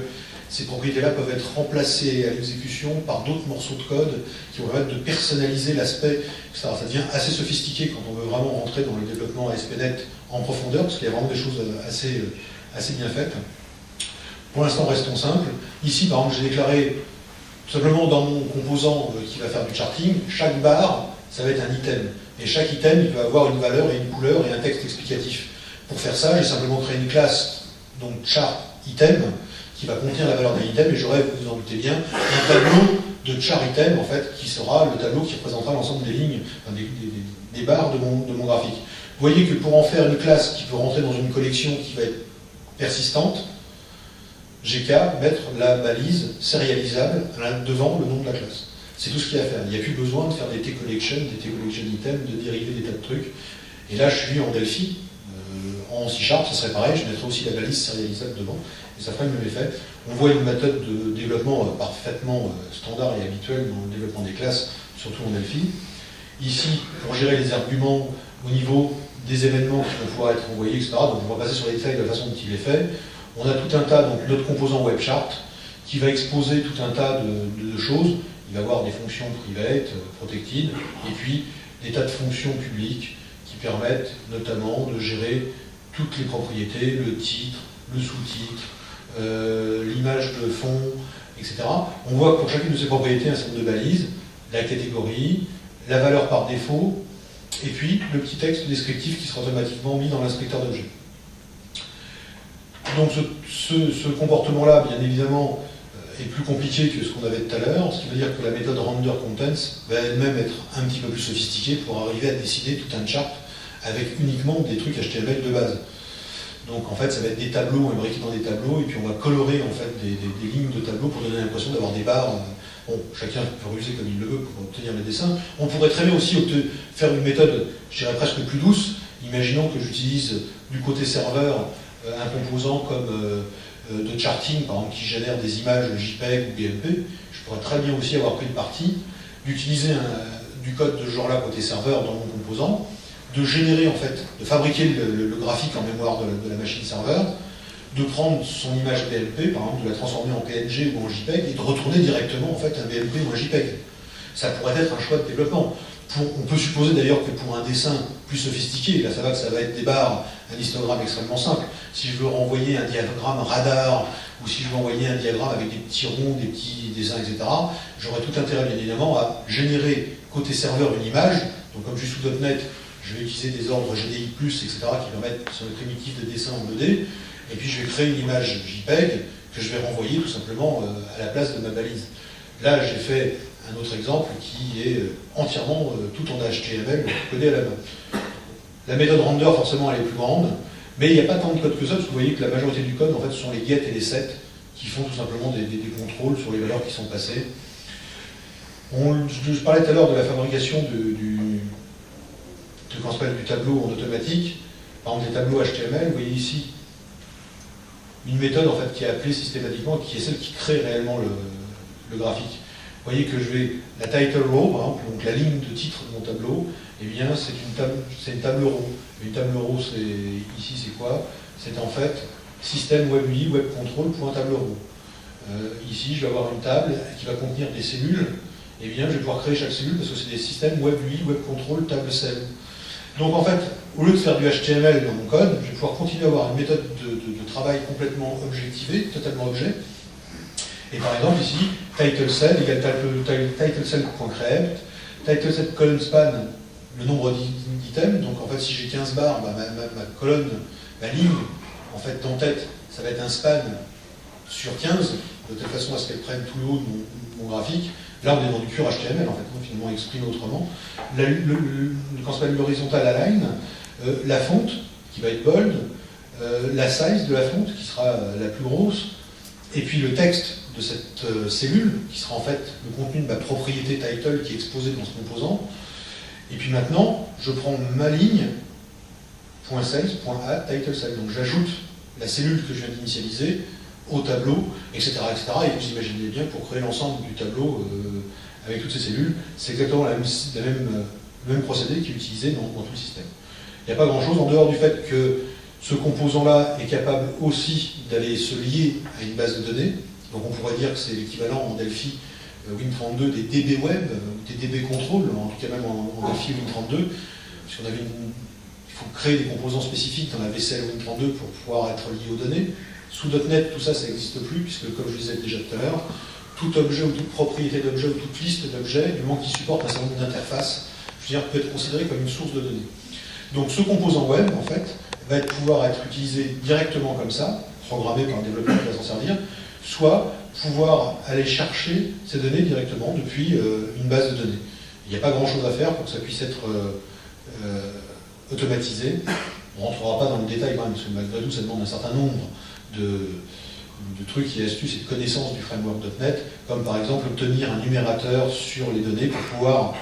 ces propriétés-là peuvent être remplacées à l'exécution par d'autres morceaux de code qui vont permettre de personnaliser l'aspect, etc. Ça devient assez sophistiqué quand on veut vraiment rentrer dans le développement ASP.NET en profondeur, parce qu'il y a vraiment des choses assez bien faites. Pour l'instant, restons simples. Ici, par exemple, j'ai déclaré simplement dans mon composant qui va faire du charting, chaque barre, ça va être un item. Et chaque item, il va avoir une valeur et une couleur et un texte explicatif. Pour faire ça, j'ai simplement créé une classe, donc char item, qui va contenir la valeur d'un item, et j'aurai, vous vous en doutez bien, un tableau de char item, en fait, qui sera le tableau qui représentera l'ensemble des lignes, enfin, des barres de mon graphique. Vous voyez que pour en faire une classe qui peut rentrer dans une collection qui va être persistante, j'ai qu'à mettre la balise serialisable devant le nom de la classe. C'est tout ce qu'il y a à faire. Il n'y a plus besoin de faire des T-collection items, de dériver des tas de trucs. Et là, je suis en Delphi, en C#, ça serait pareil, je mettrais aussi la balise serialisable devant, et ça ferait le même effet. On voit une méthode de développement parfaitement standard et habituelle dans le développement des classes, surtout en Delphi. Ici, pour gérer les arguments au niveau des événements qui vont pouvoir être envoyés, etc. Donc on va passer sur les détails de la façon dont il est fait. On a tout un tas, donc notre composant WebChart, qui va exposer tout un tas de choses. Il va avoir des fonctions private, protected, et puis des tas de fonctions publiques qui permettent notamment de gérer toutes les propriétés, le titre, le sous-titre, l'image de fond, etc. On voit que pour chacune de ces propriétés un certain nombre de balises, la catégorie, la valeur par défaut, et puis le petit texte descriptif qui sera automatiquement mis dans l'inspecteur d'objets. Donc ce comportement-là, bien évidemment, est plus compliqué que ce qu'on avait tout à l'heure, ce qui veut dire que la méthode renderContents va elle-même être un petit peu plus sophistiquée pour arriver à décider tout un chart avec uniquement des trucs HTML de base. Donc en fait, ça va être des tableaux imbriqués dans des tableaux, et puis on va colorer en fait des lignes de tableaux pour donner l'impression d'avoir des barres. Bon, chacun peut ruser comme il le veut pour obtenir les dessins. On pourrait très bien aussi faire une méthode, je dirais presque plus douce. Imaginons que j'utilise du côté serveur un composant comme de charting, par exemple, qui génère des images JPEG ou BMP. Je pourrais très bien aussi avoir pris le parti d'utiliser du code de ce genre-là côté serveur dans mon composant, de générer en fait, de fabriquer le graphique en mémoire de la machine serveur, de prendre son image BMP, par exemple, de la transformer en PNG ou en JPEG, et de retourner directement en fait un BMP ou un JPEG. Ça pourrait être un choix de développement. On peut supposer d'ailleurs que pour un dessin plus sophistiqué, là ça va être des barres, un histogramme extrêmement simple. Si je veux renvoyer un diagramme radar, ou si je veux envoyer un diagramme avec des petits ronds, des petits dessins, etc., j'aurais tout intérêt bien évidemment à générer côté serveur une image. Donc comme je suis sous .NET, je vais utiliser des ordres GDI+, etc., qui permettent sur les primitifs de dessin en 2D, et puis je vais créer une image JPEG que je vais renvoyer tout simplement à la place de ma balise. Là j'ai fait un autre exemple qui est entièrement tout en HTML, codé à la main. La méthode render, forcément, elle est plus grande, mais il n'y a pas tant de code que ça, parce que vous voyez que la majorité du code, en fait, ce sont les get et les set qui font tout simplement des contrôles sur les valeurs qui sont passées. Je parlais tout à l'heure de la fabrication du tableau en automatique. Par exemple, les tableaux HTML, vous voyez ici une méthode en fait, qui est appelée systématiquement, qui est celle qui crée réellement le graphique. Vous voyez que la title row, par exemple, donc la ligne de titre de mon tableau, eh bien, c'est une table row. Une table row, ici, c'est quoi? C'est en fait système web UI, web control pour un table row. ici, je vais avoir une table qui va contenir des cellules. Et bien, je vais pouvoir créer chaque cellule parce que c'est des systèmes web UI, web control, table cell. Donc en fait, au lieu de faire du HTML dans mon code, je vais pouvoir continuer à avoir une méthode de travail complètement objectivée, totalement objet. Et par exemple ici, title cell égale title cell.create, title cell colon span, le nombre d'items. Donc en fait, si j'ai 15 barres, bah, ma colonne, ma ligne, en fait, d'en-tête, ça va être un span sur 15, de telle façon à ce qu'elle prenne tout le haut de mon graphique. Là, on est dans du pur HTML, en fait, donc, finalement exprimé autrement. Quand ça s'appelle l'horizontal align, la fonte, qui va être bold, la size de la fonte, qui sera la plus grosse, et puis le texte de cette cellule, qui sera en fait le contenu de ma propriété title qui est exposé dans ce composant. Et puis maintenant, je prends ma ligne, .size.add title cell. Donc j'ajoute la cellule que je viens d'initialiser au tableau, etc., etc. Et vous imaginez bien, pour créer l'ensemble du tableau avec toutes ces cellules, c'est exactement le même procédé qui est utilisé dans tout le système. Il n'y a pas grand-chose, en dehors du fait que ce composant-là est capable aussi d'aller se lier à une base de données. Donc on pourrait dire que c'est l'équivalent en Delphi Win32 des DB Web, des DB Control, en tout cas même en Delphi Win32, puisqu'on avait il faut créer des composants spécifiques dans la VCL Win32 pour pouvoir être lié aux données. Sous .NET, tout ça, ça n'existe plus, puisque comme je le disais déjà tout à l'heure, tout objet ou toute propriété d'objet ou toute liste d'objets, du moment qu'il supporte un certain nombre d'interfaces, je veux dire, peut être considéré comme une source de données. Donc ce composant web, en fait, va pouvoir être utilisé directement comme ça, programmé par un développeur qui va s'en servir, soit pouvoir aller chercher ces données directement depuis une base de données. Il n'y a pas grand-chose à faire pour que ça puisse être automatisé. On ne rentrera pas dans le détail quand même, parce que malgré tout, ça demande un certain nombre de trucs et astuces et de connaissances du framework .NET, comme par exemple obtenir un numérateur sur les données pour pouvoir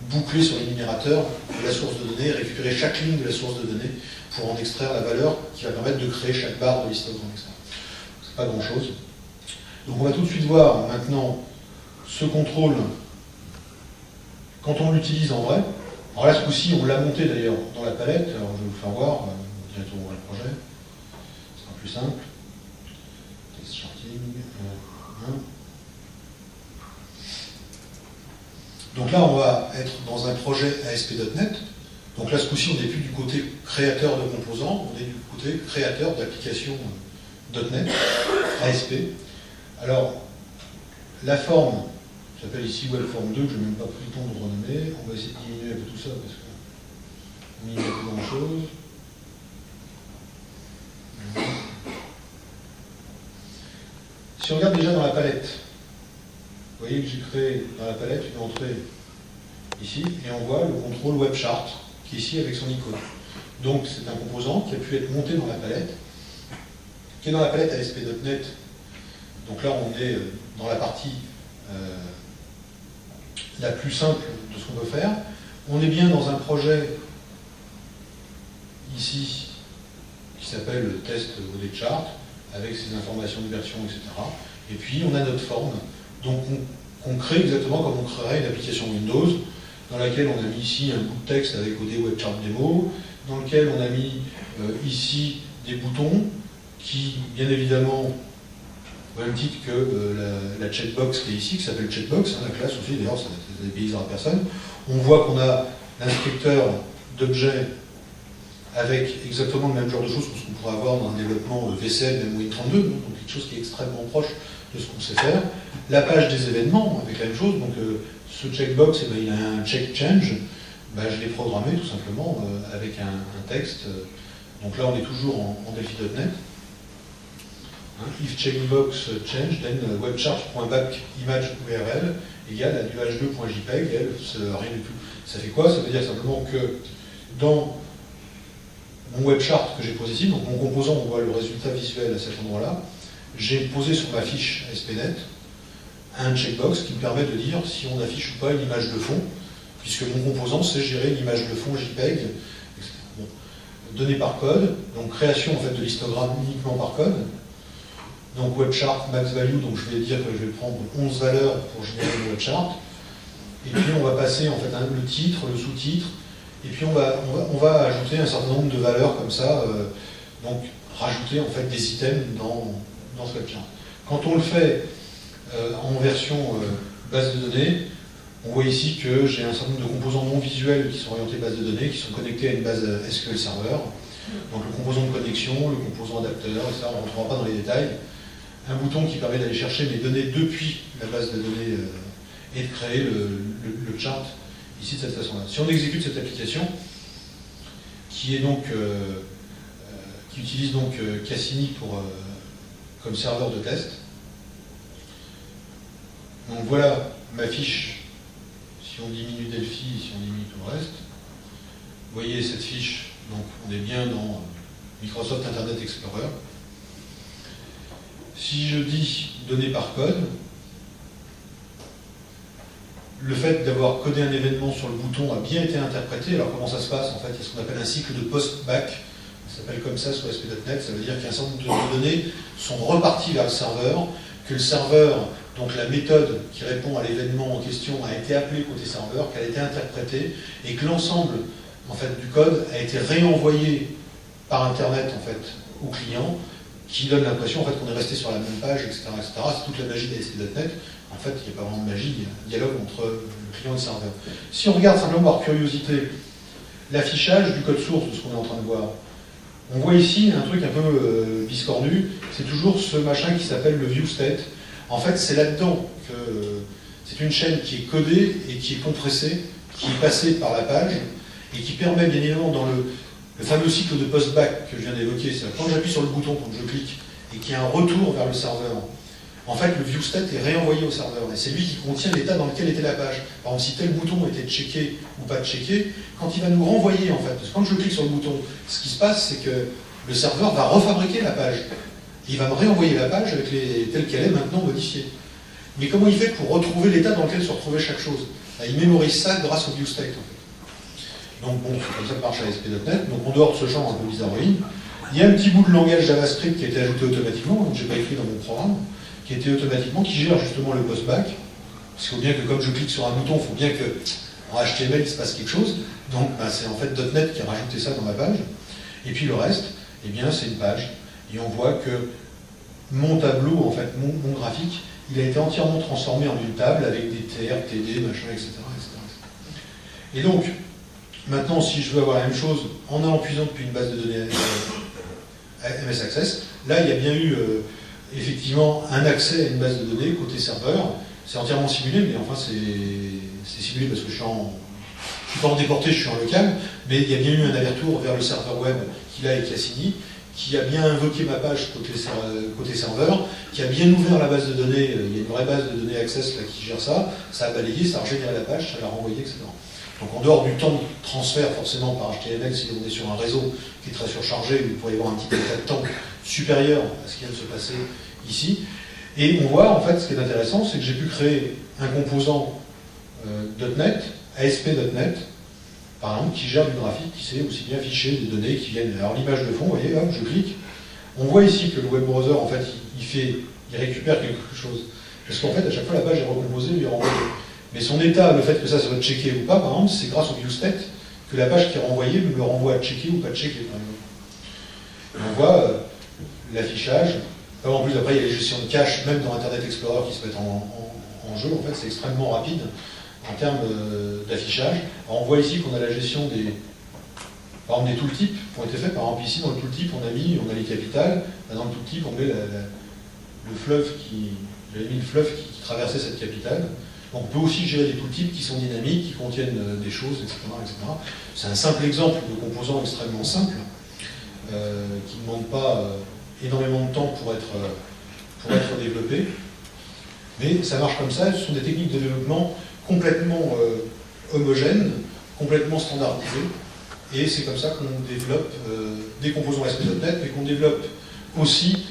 boucler sur les numérateurs de la source de données, récupérer chaque ligne de la source de données pour en extraire la valeur qui va permettre de créer chaque barre de l'histogramme, etc. C'est pas grand-chose. Donc on va tout de suite voir maintenant ce contrôle quand on l'utilise en vrai. Alors là, ce coup-ci, on l'a monté d'ailleurs dans la palette. Alors je vais vous faire voir directement le projet. Ce sera plus simple. Test charting. Donc là, on va être dans un projet ASP.NET. Donc là, ce coup-ci, on n'est plus du côté créateur de composants, on est du côté créateur d'applications .NET, ASP. Alors, la forme s'appelle ici Webform 2, que je n'ai même pas pris le temps de renommer. On va essayer de diminuer un peu tout ça parce qu'on n'y a pas grand-chose. Si on regarde déjà dans la palette, vous voyez que j'ai créé dans la palette une entrée ici, et on voit le contrôle WebChart qui est ici avec son icône. Donc c'est un composant qui a pu être monté dans la palette, qui est dans la palette ASP.NET. Donc là on est dans la partie la plus simple de ce qu'on peut faire. On est bien dans un projet ici qui s'appelle test OD chart avec ses informations de version, etc. Et puis on a notre forme. Donc on crée exactement comme on créerait une application Windows dans laquelle on a mis ici un bout de texte avec OD Web Chart Demo, dans lequel on a mis ici des boutons qui, bien évidemment, au même titre que la checkbox qui est ici, qui s'appelle checkbox, hein, la classe aussi, d'ailleurs ça ne dépaysera personne. On voit qu'on a l'inspecteur d'objets avec exactement le même genre de choses que ce qu'on pourrait avoir dans un développement VCL, même Win32, donc quelque chose qui est extrêmement proche de ce qu'on sait faire. La page des événements, avec la même chose, donc ce checkbox, eh ben, il a un check change, ben, je l'ai programmé tout simplement avec un texte. Donc là on est toujours en Delphi.NET. If checkbox change, then webchart.back image URL égale à du h2.jpeg, rien du tout. Ça fait quoi? Ça veut dire simplement que dans mon webchart que j'ai posé ici, donc mon composant, on voit le résultat visuel à cet endroit-là, j'ai posé sur ma fiche ASP.NET un checkbox qui me permet de dire si on affiche ou pas une image de fond, puisque mon composant sait gérer une image de fond JPEG, etc. Bon. Données par code, donc création en fait de l'histogramme uniquement par code. Donc WebChart max value, donc je vais dire que je vais prendre 11 valeurs pour générer le WebChart. Et puis on va passer en fait le titre, le sous-titre, et puis on va ajouter un certain nombre de valeurs comme ça, donc rajouter en fait des items dans ce WebChart. Quand on le fait en version base de données. On voit ici que j'ai un certain nombre de composants non visuels qui sont orientés base de données, qui sont connectés à une base SQL Server. Donc le composant de connexion, le composant adapteur, et ça on ne rentrera pas dans les détails. Un bouton qui permet d'aller chercher mes données depuis la base de données et de créer le chart ici de cette façon-là. Si on exécute cette application, qui est donc qui utilise donc Cassini comme serveur de test. Donc voilà ma fiche. Si on diminue Delphi, si on diminue tout le reste, vous voyez cette fiche, donc on est bien dans Microsoft Internet Explorer. Si je dis données par code, le fait d'avoir codé un événement sur le bouton a bien été interprété. Alors comment ça se passe? En fait, il y a ce qu'on appelle un cycle de post-back. Ça s'appelle comme ça sur ASP.NET. Ça veut dire qu'un certain nombre de données sont reparties vers le serveur, que le serveur, donc la méthode qui répond à l'événement en question, a été appelée côté serveur, qu'elle a été interprétée, et que l'ensemble en fait, du code a été réenvoyé par Internet en fait, au client, qui donne l'impression en fait, qu'on est resté sur la même page, etc. etc. C'est toute la magie d'ASP.NET. En fait, il n'y a pas vraiment de magie, il y a un dialogue entre le client et le serveur. Si on regarde simplement par curiosité l'affichage du code source de ce qu'on est en train de voir, on voit ici un truc un peu biscornu, c'est toujours ce machin qui s'appelle le viewState. En fait, c'est là-dedans que c'est une chaîne qui est codée et qui est compressée, qui est passée par la page, et qui permet bien évidemment dans le fameux cycle de post-back que je viens d'évoquer, c'est quand j'appuie sur le bouton, quand je clique, et qu'il y a un retour vers le serveur, en fait, le viewState est réenvoyé au serveur, et c'est lui qui contient l'état dans lequel était la page. Par exemple, si tel bouton était checké ou pas checké, quand il va nous renvoyer, en fait, parce que quand je clique sur le bouton, ce qui se passe, c'est que le serveur va refabriquer la page. Il va me réenvoyer la page avec telle qu'elle est maintenant modifiée. Mais comment il fait pour retrouver l'état dans lequel se retrouvait chaque chose? Il mémorise ça grâce au viewState, en fait. Donc bon, c'est comme ça que marche ASP.NET. Donc en dehors de ce champ un peu bizarroïde, il y a un petit bout de langage JavaScript qui a été ajouté automatiquement, que je n'ai pas écrit dans mon programme, qui était automatiquement, qui gère justement le post-back. Parce qu'il faut bien que comme je clique sur un bouton, il faut bien que en HTML il se passe quelque chose. Donc c'est en fait .NET qui a rajouté ça dans ma page. Et puis le reste, eh bien c'est une page. Et on voit que mon tableau, en fait, mon graphique, il a été entièrement transformé en une table avec des TR, TD, machin, etc., etc. Et donc, maintenant, si je veux avoir la même chose en allant puisant depuis une base de données MS Access, là il y a bien eu effectivement un accès à une base de données côté serveur. C'est entièrement simulé, mais enfin c'est simulé parce que je suis pas en déporté, je suis en local, mais il y a bien eu un aller-retour vers le serveur web qu'il a avec Cassini, qui a bien invoqué ma page côté serveur, qui a bien ouvert la base de données, il y a une vraie base de données Access là, qui gère ça, ça a balayé, ça a régénéré la page, ça l'a renvoyé, etc. Donc en dehors du temps de transfert forcément par HTML, si on est sur un réseau qui est très surchargé, vous pourriez avoir un petit état de temps supérieur à ce qui vient de se passer ici. Et on voit en fait ce qui est intéressant, c'est que j'ai pu créer un composant .NET, ASP.NET, par exemple, qui gère du graphique, qui sait aussi bien afficher des données qui viennent. Alors l'image de fond, vous voyez, hop, je clique. On voit ici que le web browser, en fait, il récupère quelque chose. Parce qu'en fait, à chaque fois, la page est recomposée, lui est renvoyée. Mais son état, le fait que ça soit checké ou pas, par exemple, c'est grâce au viewState que la page qui est renvoyée me renvoie à checker ou pas checker, par exemple. Et on voit l'affichage. En plus, après, il y a les gestions de cache, même dans Internet Explorer, qui se mettent en jeu. En fait, c'est extrêmement rapide en termes d'affichage. On voit ici qu'on a la gestion par exemple, des tooltips qui ont été faits. Par exemple, ici, dans le tooltip, on a les capitales. Dans le tooltip, on met le fleuve j'avais mis le fleuve qui traversait cette capitale. On peut aussi gérer des tooltips qui sont dynamiques, qui contiennent des choses, etc. etc. C'est un simple exemple de composant extrêmement simple, qui ne demande pas énormément de temps pour être développé. Mais ça marche comme ça, ce sont des techniques de développement complètement homogènes, complètement standardisées, et c'est comme ça qu'on développe des composants ASP.NET, mais qu'on développe aussi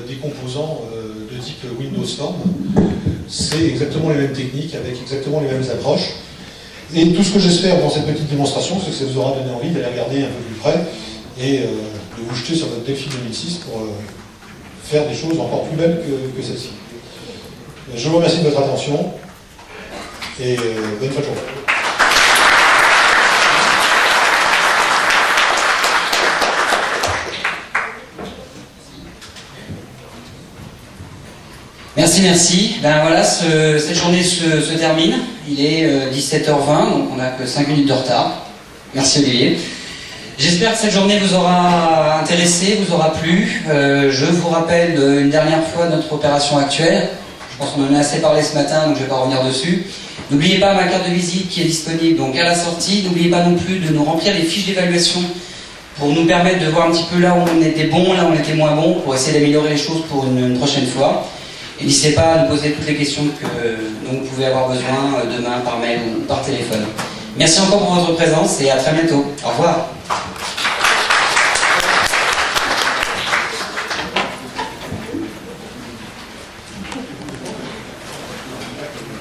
des composants de type Windows Form. C'est exactement les mêmes techniques, avec exactement les mêmes approches. Et tout ce que j'espère dans cette petite démonstration, c'est que ça vous aura donné envie d'aller regarder un peu plus près et de vous jeter sur votre Delphi 2006 pour faire des choses encore plus belles que celle-ci. Je vous remercie de votre attention et bonne fin de journée.
Merci, merci. Ben voilà, cette journée se termine. Il est 17h20, donc on n'a que 5 minutes de retard. Merci Olivier. J'espère que cette journée vous aura intéressé, vous aura plu. Je vous rappelle une dernière fois notre opération actuelle. Je pense qu'on en a assez parlé ce matin, donc je ne vais pas revenir dessus. N'oubliez pas ma carte de visite qui est disponible donc à la sortie. N'oubliez pas non plus de nous remplir les fiches d'évaluation pour nous permettre de voir un petit peu là où on était bon, là où on était moins bon, pour essayer d'améliorer les choses pour une prochaine fois. Et n'hésitez pas à nous poser toutes les questions dont vous pouvez avoir besoin demain par mail ou par téléphone. Merci encore pour votre présence et à très bientôt. Au revoir.